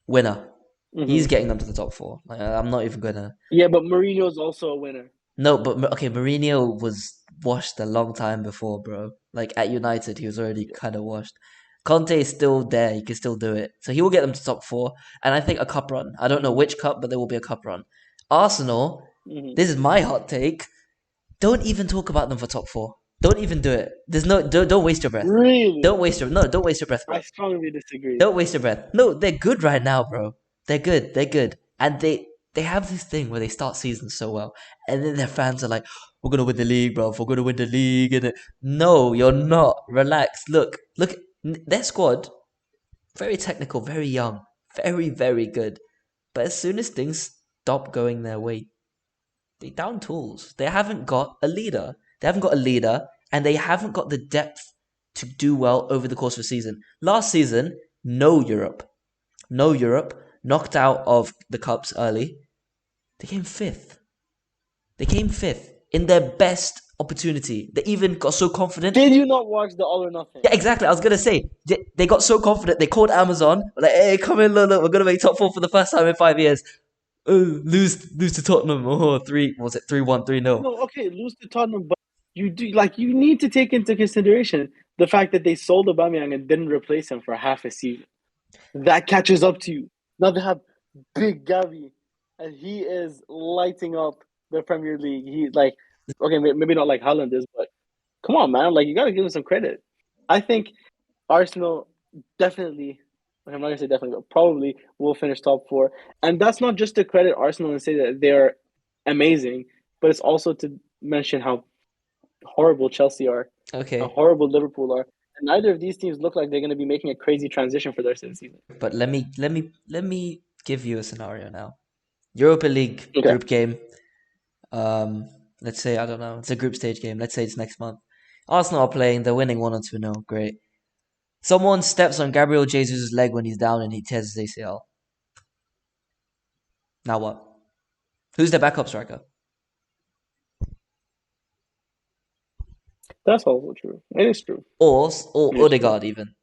winner. He's Hmm. getting them to the top four. Like, I'm not even gonna. Yeah, but Mourinho's also a winner. No, but okay, Mourinho was washed a long time before, bro. Like at United, he was already Yeah. kind of washed. Conte is still there; he can still do it. So he will get them to top four, and I think a cup run. I don't know Hmm. which cup, but there will be a cup run. Arsenal, Hmm. this is my hot take. Don't even talk about them for top four. Don't even do it. There's no. Don't waste your breath. Really? Don't waste your breath. I strongly disagree. Don't waste your breath. No, they're good right now, bro. They're good. They're good. And they have this thing where they start seasons so well, and then their fans are like, "We're gonna win the league, bro. We're gonna win the league." And no, you're not. Relax. Look. Their squad very technical, very young, very very good. But as soon as things stop going their way. They down tools. They haven't got a leader. And they haven't got the depth to do well over the course of a season. Last season, no Europe. No Europe. Knocked out of the Cups early. They came fifth. In their best opportunity. They even got so confident. Did you not watch the All or Nothing? Yeah, exactly. I was gonna say they got so confident. They called Amazon like, "Hey, come in, look, we're gonna make top four for the first time in 5 years." Oh, lose to Tottenham. Oh, 3-1, 3-0. No, okay, lose to Tottenham, but you need to take into consideration the fact that they sold Aubameyang and didn't replace him for half a season. That catches up to you. Now they have big Gavi, and he is lighting up the Premier League. He like okay, maybe not like Haaland is, but come on, man, like you got to give him some credit. I think Arsenal definitely. I'm not gonna say definitely, but probably will finish top four. And that's not just to credit Arsenal and say that they're amazing, but it's also to mention how horrible Chelsea are, how Okay, horrible Liverpool are. And neither of these teams look like they're going to be making a crazy transition for their season. but let me give you a scenario now. Europa League Okay. group game. Let's say I don't know. It's a group stage game. Let's say it's next month. Arsenal are playing. They're winning 1-2-0. Great. Someone steps on Gabriel Jesus' leg when he's down and he tears his ACL. Now what? Who's their backup striker? That's also true. It is true. Or It is true. Odegaard even.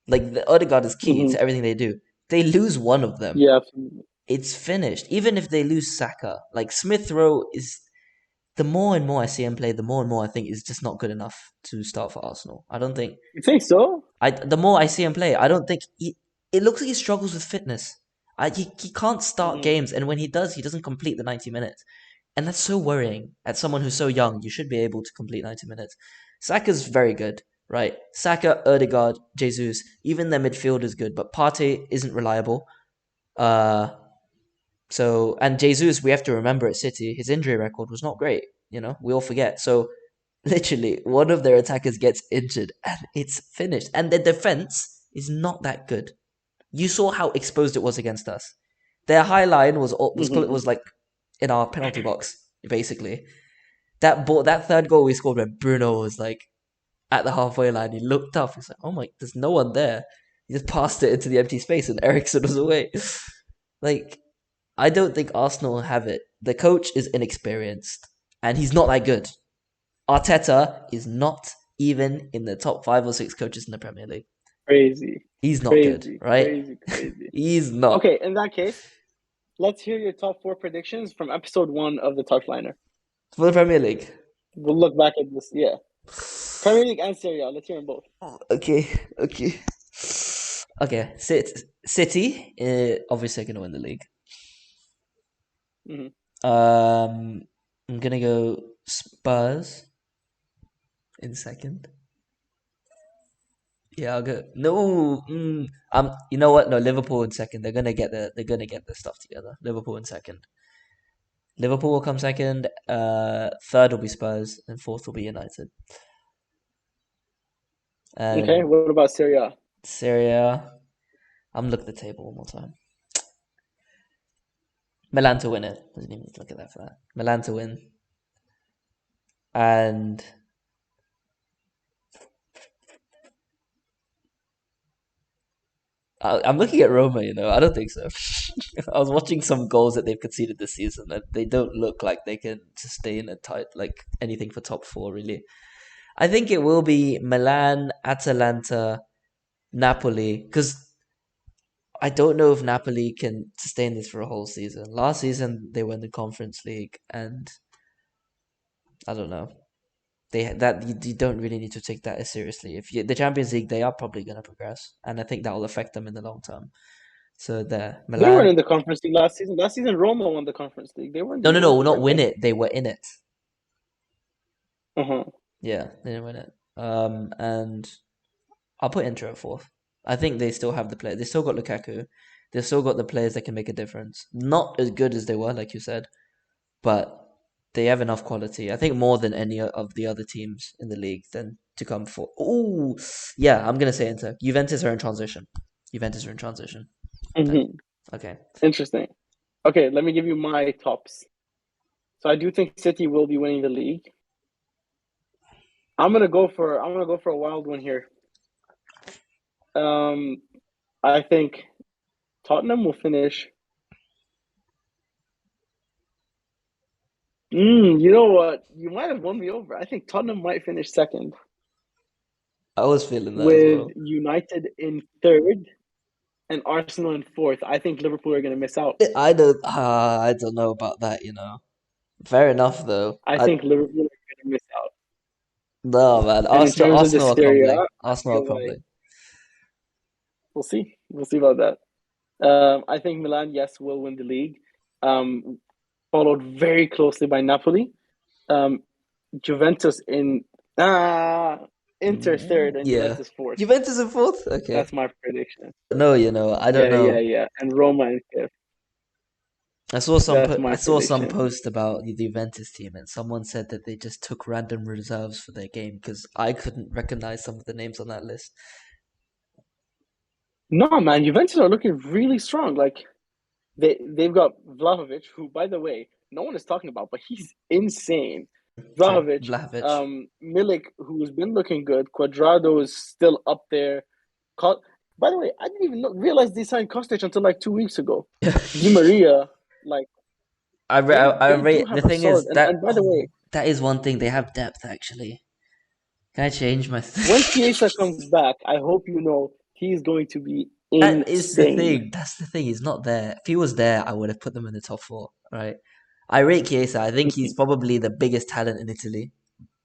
Like the Odegaard is key Mm-hmm. to everything they do. They lose one of them, Yeah, absolutely. it's finished. Even if they lose Saka, like Smith Rowe is. The more and more I see him play, the more and more I think he's just not good enough to start for Arsenal. I don't think. You think so? The more I see him play, I don't think he. It looks like he struggles with fitness. He can't start Mm-hmm. games, and when he does, he doesn't complete the 90 minutes. And that's so worrying. As someone who's so young, you should be able to complete 90 minutes. Saka's very good, right? Saka, Odegaard, Jesus, even their midfield is good, but Partey isn't reliable. Uh, and Jesus, we have to remember at City, his injury record was not great. We all forget. So literally, one of their attackers gets injured, and it's finished. And their defense is not that good. You saw how exposed it was against us. Their high line was Mm-hmm. like in our penalty box, basically. That third goal we scored when Bruno was like at the halfway line, he looked up. He's like, "Oh my, there's no one there." He just passed it into the empty space, and Ericsson was away. Like, I don't think Arsenal have it. The coach is inexperienced, and he's not that good. Arteta is not even in the top 5 or 6 coaches in the Premier League. Crazy. He's not good, Crazy. right? Crazy. Crazy. He's not. Okay, in that case, let's hear your top four predictions from episode 1 of the Touchliner. For the Premier League. We'll look back at this. Yeah. Premier League and Serie A. Let's hear them both. Okay. Okay. City, obviously, going to win the league. Mm-hmm. I'm gonna go Spurs in second. Yeah, I'll go. No, you know what? No, Liverpool in second. They're gonna get their stuff together. Liverpool in second. Liverpool will come second. Third will be Spurs, and fourth will be United. Okay, And what about Serie A? Serie A, I'm looking at the table one more time. Milan to win it. Doesn't even look at that for that. Milan to win. And I'm looking at Roma, I don't think so. I was watching some goals that they've conceded this season, and they don't look like they can sustain a tight, like anything for top four, really. I think it will be Milan, Atalanta, Napoli, because I don't know if Napoli can sustain this for a whole season. Last season, they won the Conference League, and I don't know. You don't really need to take that as seriously. The Champions League, they are probably going to progress, and I think that will affect them in the long term. So the They weren't Milan. in the Conference League last season. Last season, Roma won the Conference League. They weren't No, in no, no, Europa, not weren't win they? it. They were in it. Uh-huh. Yeah, they didn't win it. And I'll put Inter at fourth. I think they still have the player. They still got Lukaku. They've still got the players that can make a difference. Not as good as they were, like you said, but they have enough quality. I think more than any of the other teams in the league than to come for. Ooh, yeah, I'm gonna say Inter. Juventus are in transition. Mm-hmm. Okay. Interesting. Okay, let me give you my tops. So I do think City will be winning the league. I'm gonna go for a wild one here. Um, I think Tottenham will finish. You know what? You might have won me over. I think Tottenham might finish second, I was feeling that as with well. United in third and Arsenal in fourth. I think Liverpool are gonna miss out. I don't know about that, you know. Fair enough though. I think Liverpool are gonna miss out. No man, And in terms of the Arsenal are Serie A, crumbling. I Arsenal are feel like crumbling. we'll see. We'll see about that. I think Milan, yes, will win the league. Um, Followed very closely by Napoli. Um, Juventus in Inter third and Yeah. Juventus fourth. Juventus in fourth? Okay. That's my prediction. No, you know, I don't Yeah, yeah, know. yeah. And Roma in fifth. That's I my saw some prediction. post about the Juventus team, and someone said that they just took random reserves for their game because I couldn't recognize some of the names on that list. No, man, Juventus are looking really strong. Like they've got Vlahovic, who, by the way, no one is talking about, but he's insane. True. Vlahovic, Vlahovic. Milik, who's been looking good. Quadrado is still up there. Co- By the way, I didn't even realize they signed Kostic until like 2 weeks ago. Di Maria, like I they do rate the have a thing solid. is And that by the way, that is one thing they have depth actually. Can I change my? when Chiesa comes back, I hope you know he's going to be That is the insane. thing. That's the thing. He's not there. If he was there, I would have put them in the top four. Right. I rate Chiesa. I think he's Mhm. probably the biggest talent in Italy,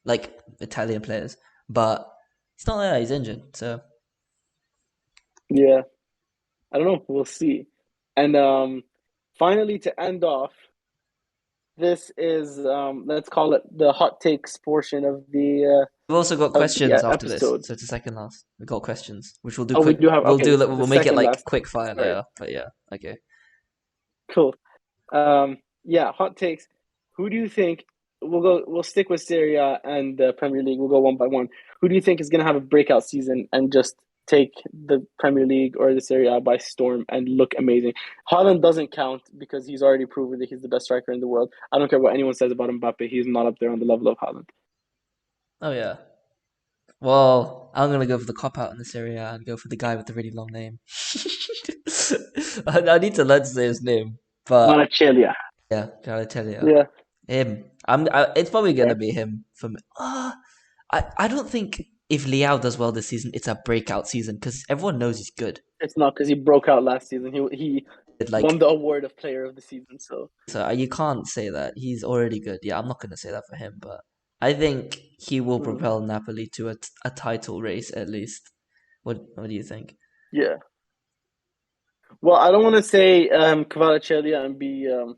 like Italian players. But he's not there. He's injured. So Yeah, I don't know. We'll see. And finally, to end off, this is let's call it the hot takes portion we've also got of the questions after this. episode. So it's the second last. We got questions, which we'll do Oh, we quick. do have okay. The We'll make it second like last. quick fire Sorry, later. But yeah. Okay. cool. Yeah, hot takes. Who do you think we'll go? We'll stick with Serie A and the Premier League. We'll go one by one. Who do you think is going to have a breakout season and just take the Premier League or the Serie A by storm and look amazing? Haaland doesn't count because he's already proven that he's the best striker in the world. I don't care what anyone says about Mbappe. He's not up there on the level of Haaland. Oh yeah. Well, I'm gonna go for the cop out in this area and go for the guy with the really long name. I need to learn to say his name, but Kvaratskhelia. yeah, gotta tell you, Yeah, him. It's probably gonna okay. be him for me. I don't think if Liao does well this season, it's a breakout season because everyone knows he's good. It's not because he broke out last season. He won Like, the award of Player of the Season. So so you can't say that he's already good. Yeah, I'm not gonna say that for him, but I think he will mm, propel Napoli to a title race at least. What do you think? yeah. Well, I don't want to say Kvaratskhelia and be you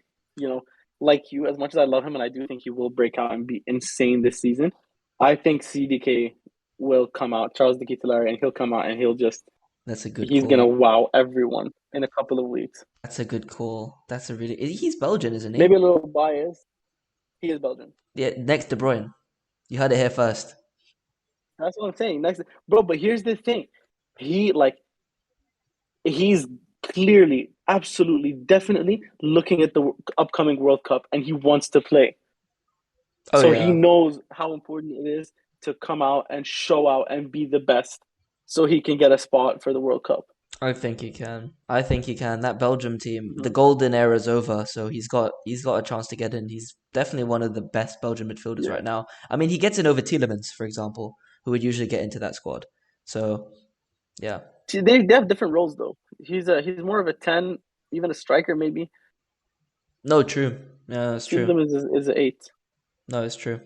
know like you as much as I love him and I do think he will break out and be insane this season. I think CDK will come out, Charles de Ketelaere, and he'll come out and That's a good he's gonna call. wow everyone in a couple of weeks. That's a good call. That's a really. He's Belgian, isn't he? Maybe a little biased. He is Belgian. Yeah, next De Bruyne. You heard it here first. That's what I'm saying. Next, bro. But here's the thing. He like he's clearly, absolutely, definitely looking at the upcoming World Cup, and he wants to play. Oh So he yeah, knows how important it is to come out and show out and be the best so he can get a spot for the World Cup. I think he can. I think he can. That Belgium team, the Mhm. golden era's over, so he's got a chance to get in. He's definitely one of the best Belgian midfielders Yeah. right now. I mean, he gets in over Tielemans, for example, who would usually get into that squad. So yeah, See, they have different roles though. He's more of a 10, even a striker maybe. no, true. Yeah, that's true. Tielemans is an 8. No, it's true.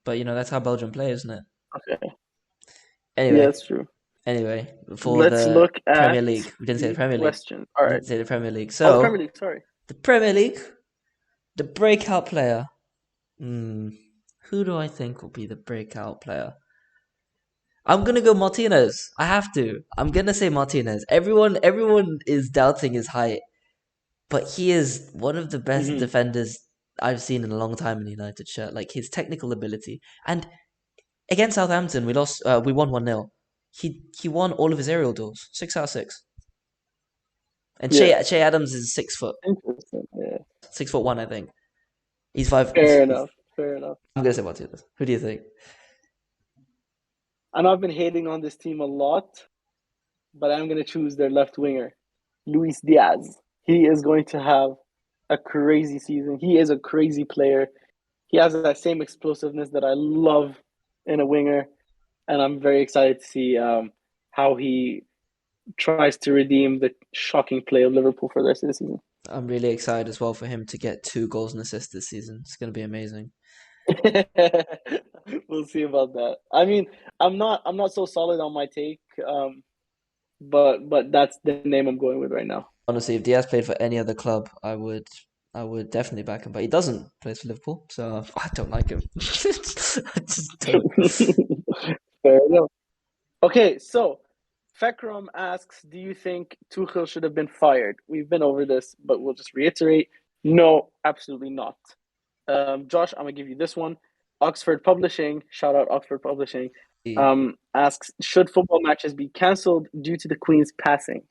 But that's how Belgium play, isn't it? Okay. Yeah, Anyway, that's true. for Let's the look Premier at League, we didn't say the the Premier League. question. All We right. didn't say the Premier League. Oh, the Premier So League, sorry. the Premier League, the breakout player. Hmm. Who do I think will be the breakout player? I'm gonna go Martinez. I have to. I'm gonna say Martinez. Everyone is doubting his height, but he is one of the best Hmm. defenders I've seen in a long time in the United shirt. Like his technical ability, and against Southampton, we lost. We won 1-0. He won all of his aerial duels, 6 out of 6. And Yeah. Shea Adams is 6 foot, Interesting. Yeah. 6'1", I think. He's five. Fair enough. Fair enough. I'm gonna say Martinez. Who do you think? I know I've been hating on this team a lot, but I'm going to choose their left winger, Luis Diaz. He is going to have a crazy season. He is a crazy player. He has that same explosiveness that I love in a winger, and I'm very excited to see how he tries to redeem the shocking play of Liverpool for the rest of the season. I'm really excited as well for him to get 2 goals and assists this season. It's gonna be amazing. We'll see about that. I mean, I'm not so solid on my take, but that's the name I'm going with right now. Honestly, if Diaz played for any other club, I would definitely back him. But he doesn't play for Liverpool, so I don't like him. I just don't. Fair enough. Okay, so Fekram asks, "Do you think Tuchel should have been fired?" We've been over this, but we'll just reiterate: no, absolutely not. Josh, I'm gonna give you this one. Oxford Publishing, shout out Oxford Publishing, asks, "Should football matches be cancelled due to the Queen's passing?"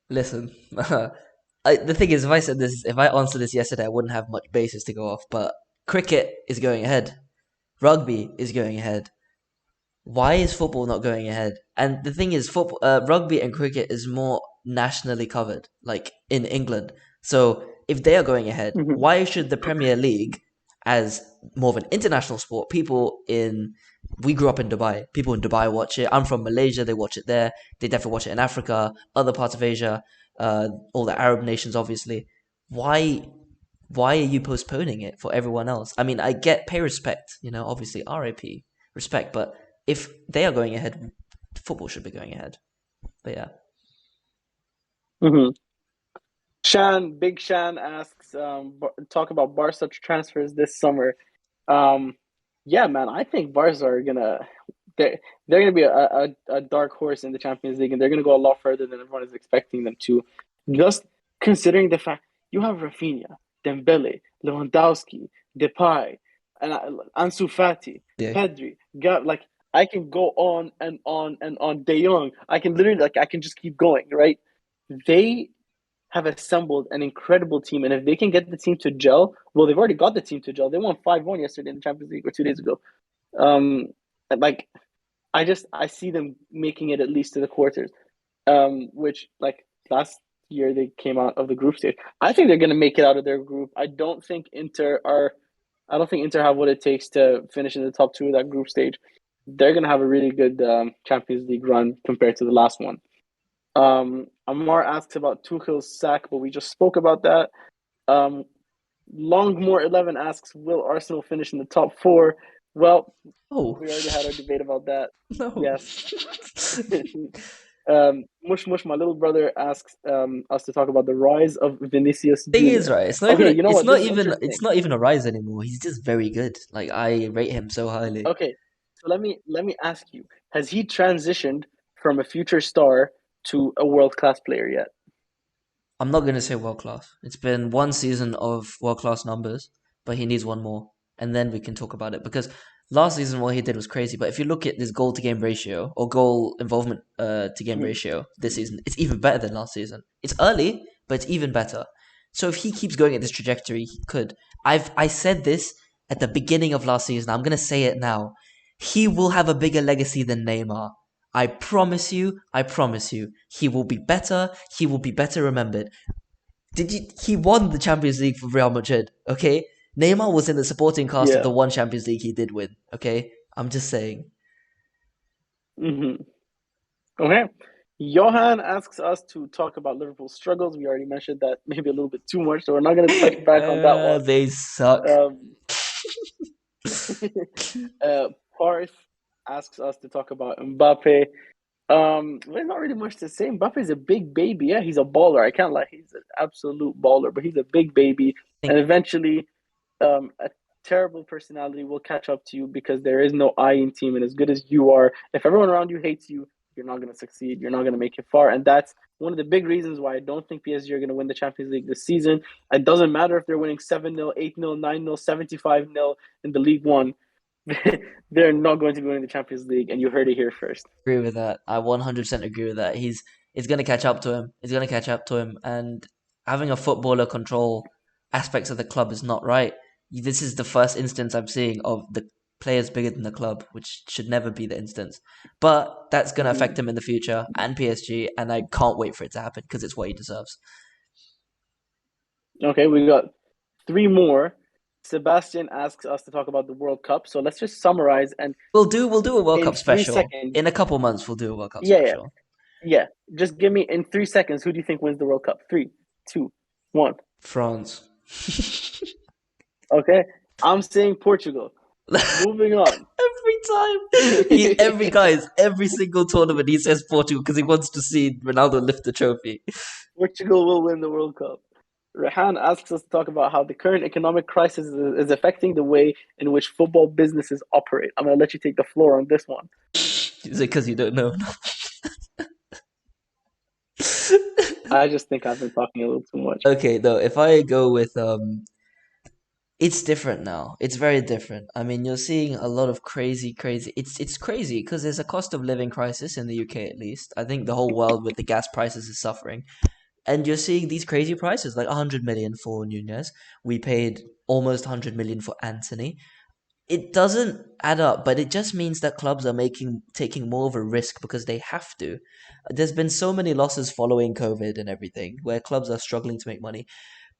Listen, the thing is, if I answered this yesterday, I wouldn't have much basis to go off. But cricket is going ahead, rugby is going ahead. Why is football not going ahead? And the thing is, rugby and cricket is more nationally covered, like in England. So if they are going ahead, Mm-hmm. why should the Premier League, as more of an international sport, we grew up in Dubai. People in Dubai watch it. I'm from Malaysia. They watch it there. They definitely watch it in Africa, other parts of Asia, all the Arab nations, obviously. Why? Why are you postponing it for everyone else? I mean, I get pay respect, obviously RIP respect, but if they are going ahead, football should be going ahead. But yeah, Mm-hmm. Big Shan asks, talk about Barca transfers this summer. Um, yeah, man, I think Barca are they're gonna be a dark horse in the Champions League, and they're gonna go a lot further than everyone is expecting them to. Just considering the fact you have Rafinha, Dembele, Lewandowski, Depay, and Ansu Fati, yeah, Pedri, like I can go on and on and on. De Jong, I can literally I can just keep going, right? They have assembled an incredible team, and if they can get the team to gel, well, they've already got the team to gel. They won 5-1 yesterday in the Champions League or 2 days ago. Um, like I see them making it at least to the quarters. Which like last year they came out of the group stage. I think they're going to make it out of their group. I don't think Inter have what it takes to finish in the top two of that group stage. They're going to have a really good Champions League run compared to the last one. Amar asks about Tuchel's sack, but we just spoke about that. Um, Longmore11 asks, "Will Arsenal finish in the top four?" Well, oh we already had our debate about that. no. Yes. Mush Mush, my little brother, asks us to talk about the rise of Vinicius Thing is, Jr. right? It's not even. Okay, you know It's what? not This is even. It's interesting. not even a rise anymore. He's just very good. Like I rate him so highly. Okay, so let me ask you: has he transitioned from a future star to a world class player yet? I'm not gonna say world class. It's been one season of world class numbers, but he needs one more, and then we can talk about it. Because last season what he did was crazy, but if you look at this goal to game ratio or goal involvement to game Mhm. ratio this season, it's even better than last season. It's early, but it's even better. So if he keeps going at this trajectory, he could. I said this at the beginning of last season. I'm gonna say it now. He will have a bigger legacy than Neymar. I promise you, I promise you, he will be better. He will be better remembered. He won the Champions League for Real Madrid, okay? Neymar was in the supporting cast of Yeah. the one Champions League he did win, okay? I'm just saying. Hmm. Okay. Johan asks us to talk about Liverpool's struggles. We already mentioned that maybe a little bit too much, so we're not going to touch back on that one. They suck. Um, uh, Parth asks us to talk about Mbappe. There's not really much to say. Mbappe's a big baby. Yeah, he's a baller. I can't lie. He's an absolute baller, but he's a big baby. And eventually, a terrible personality will catch up to you because there is no I in team. And as good as you are, if everyone around you hates you, you're not going to succeed. You're not going to make it far. And that's one of the big reasons why I don't think PSG are going to win the Champions League this season. It doesn't matter if they're winning 7-0, 8-0, 9-0, 75-0 in the League One. They're not going to be winning the Champions League, and you heard it here first. Agree with that. I 100% agree with that. It's gonna catch up to him. It's gonna catch up to him, and having a footballer control aspects of the club is not right. This is the first instance I'm seeing of the players bigger than the club, which should never be the instance. But that's gonna affect Mhm. him in the future and PSG, and I can't wait for it to happen because it's what he deserves. Okay, we got three more. Sebastian asks us to talk about the World Cup. So let's just summarize and We'll do a World in Cup three special seconds. in a couple months. We'll do a World Cup Yeah, yeah, special. yeah. Just give me in 3 seconds. Who do you think wins the World Cup? Three, two, one. France. Okay, I'm saying Portugal. Moving on. Every time every guys, every single tournament he says Portugal because he wants to see Ronaldo lift the trophy. Portugal will win the World Cup. Rehan asks us to talk about how the current economic crisis is affecting the way in which football businesses operate. I'm going to let you take the floor on this one. Is it because you don't know? I just think I've been talking a little too much. Okay, though, if I go with it's different now. It's very different. I mean, you're seeing a lot of crazy. It's crazy because there's a cost of living crisis in the UK at least. I think the whole world with the gas prices is suffering. And you're seeing these crazy prices, like 100 million for Nunez. We paid almost 100 million for Anthony. It doesn't add up, but it just means that clubs are taking more of a risk because they have to. There's been so many losses following COVID and everything, where clubs are struggling to make money.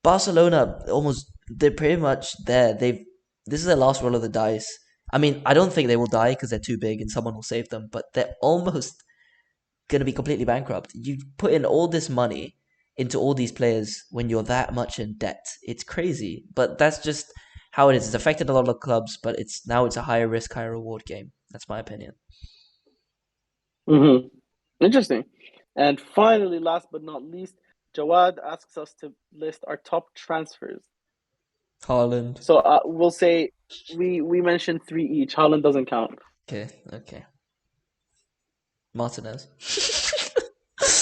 Barcelona almost they're pretty much there. This is their last roll of the dice. I mean, I don't think they will die because they're too big and someone will save them, but they're almost going to be completely bankrupt. You put in all this money into all these players when you're that much in debt. It's crazy, but that's just how it is. It's affected a lot of clubs, but it's a higher risk, higher reward game. That's my opinion. Mm-hmm. Interesting. And finally, last but not least, Jawad asks us to list our top transfers. Haaland. So we'll say we mentioned three each. Haaland doesn't count. Okay. Martinez.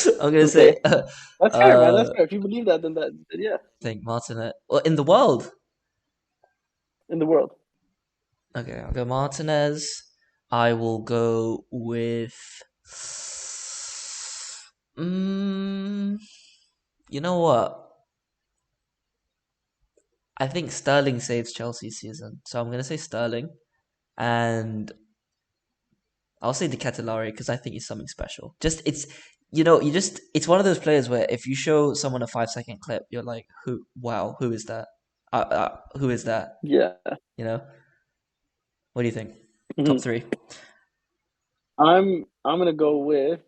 I'm gonna Okay, say, that's fair, man. That's fair. If you believe that, then yeah, think Martinez. Well, in the world. in the world. Okay, I'll go Martinez. I will go with. Mm, you know what? I think Sterling saves Chelsea's season, so I'm gonna say Sterling, and I'll say De Ketelaere because I think he's something special. Just it's it's one of those players where if you show someone a 5 second clip, you're like, who? Wow, who is that? Who is that? Yeah. You know? What do you think? Top Hmm. three. I'm gonna go with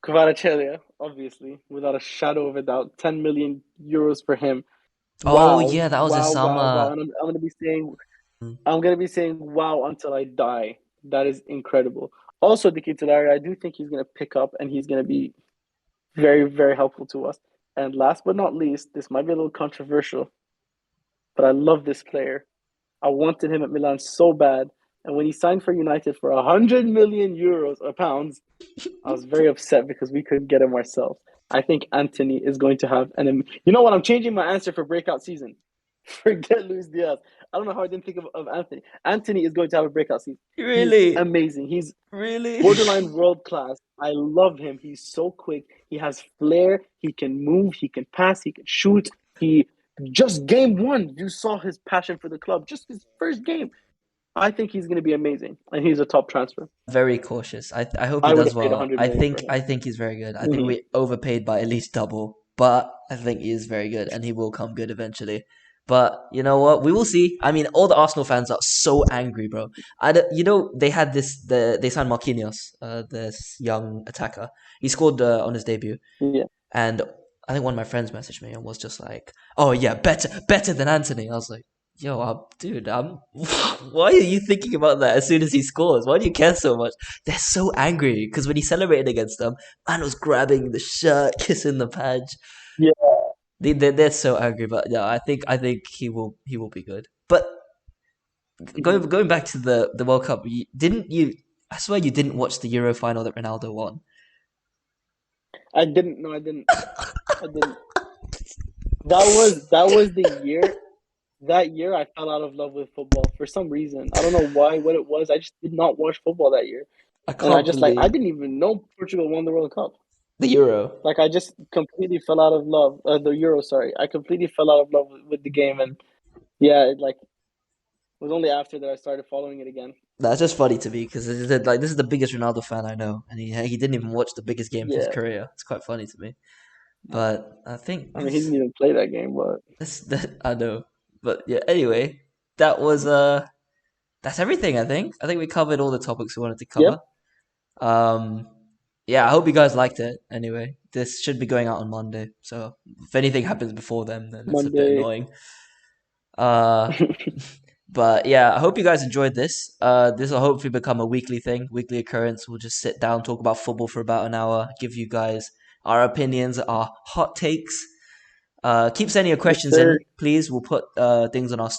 Kvaratskhelia, obviously, without a shadow of a doubt. 10 million euros for him. Oh Wow, yeah, that was his wow, wow, wow. summer. And I'm gonna be saying wow until I die. That is incredible. Also, the Larry, I do think he's gonna pick up and he's gonna be very, very helpful to us. And last but not least, this might be a little controversial, but I love this player. I wanted him at Milan so bad. And when he signed for United for 100 million euros or pounds, I was very upset because we couldn't get him ourselves. I think Anthony is going to have an. You know what? I'm changing my answer for breakout season. Forget Luis Diaz. I don't know how I didn't think of Anthony. Anthony is going to have a breakout season. He's Really? amazing. He's Really? borderline world class. I love him. He's so quick. He has flair. He can move. He can pass. He can shoot. He just game one, you saw his passion for the club. Just his first game. I think he's going to be amazing, and he's a top transfer. Very cautious. I hope he I would does have paid well. 100 million for him. I think he's very good. I think Mm-hmm. we overpaid by at least double, but I think he is very good and he will come good eventually. But you know what? We will see. I mean, all the Arsenal fans are so angry, bro. They had they signed Marquinhos, this young attacker. He scored on his debut, Yeah. and I think one of my friends messaged me and was just like, "Oh yeah, better than Anthony." I was like, "Yo, dude, why are you thinking about that as soon as he scores? Why do you care so much?" They're so angry because when he celebrated against them, man was grabbing the shirt, kissing the badge. Yeah. They're so angry, but yeah, I think he will be good. But Mm-hmm. going back to the World Cup, didn't you? I swear you didn't watch the Euro final that Ronaldo won. I didn't. No, I didn't. I didn't. That was the year. That year, I fell out of love with football for some reason. I don't know why, what it was. I just did not watch football that year. I And I can't just like I believe didn't even know Portugal won the World Cup. the Euro. Like I just completely fell out of love. The Euro, sorry, I completely fell out of love with the game, and yeah, it like was only after that I started following it again. That's just funny to me because like this is the biggest Ronaldo fan I know, and he didn't even watch the biggest game of his Yeah, career. It's quite funny to me. But I think I mean he didn't even play that game, but that I know. But yeah, anyway, that was that's everything. I think we covered all the topics we wanted to yeah, cover. Um, yeah, I hope you guys liked it. Anyway, this should be going out on Monday, so if anything happens before then it's a bit Monday. annoying. Uh, but yeah, I hope you guys enjoyed this. This will hopefully become a weekly thing, weekly occurrence. We'll just sit down, talk about football for about an hour, give you guys our opinions, our hot takes. Keep sending your Yes, questions sir. in, please. We'll put things on our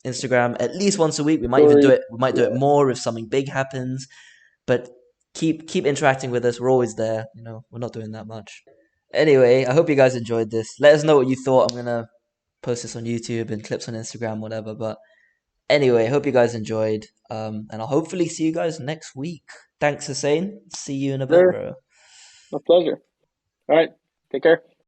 Instagram at least once a week. We might even do Story. it. We might do it Yeah, more if something big happens. But keep interacting with us. We're always there. You know, we're not doing that much. Anyway, I hope you guys enjoyed this. Let us know what you thought. I'm gonna post this on YouTube and clips on Instagram, whatever. But anyway, hope you guys enjoyed. And I'll hopefully see you guys next week. Thanks, Hussein. See you in a bit, sir. bro. My pleasure. All right. Take care.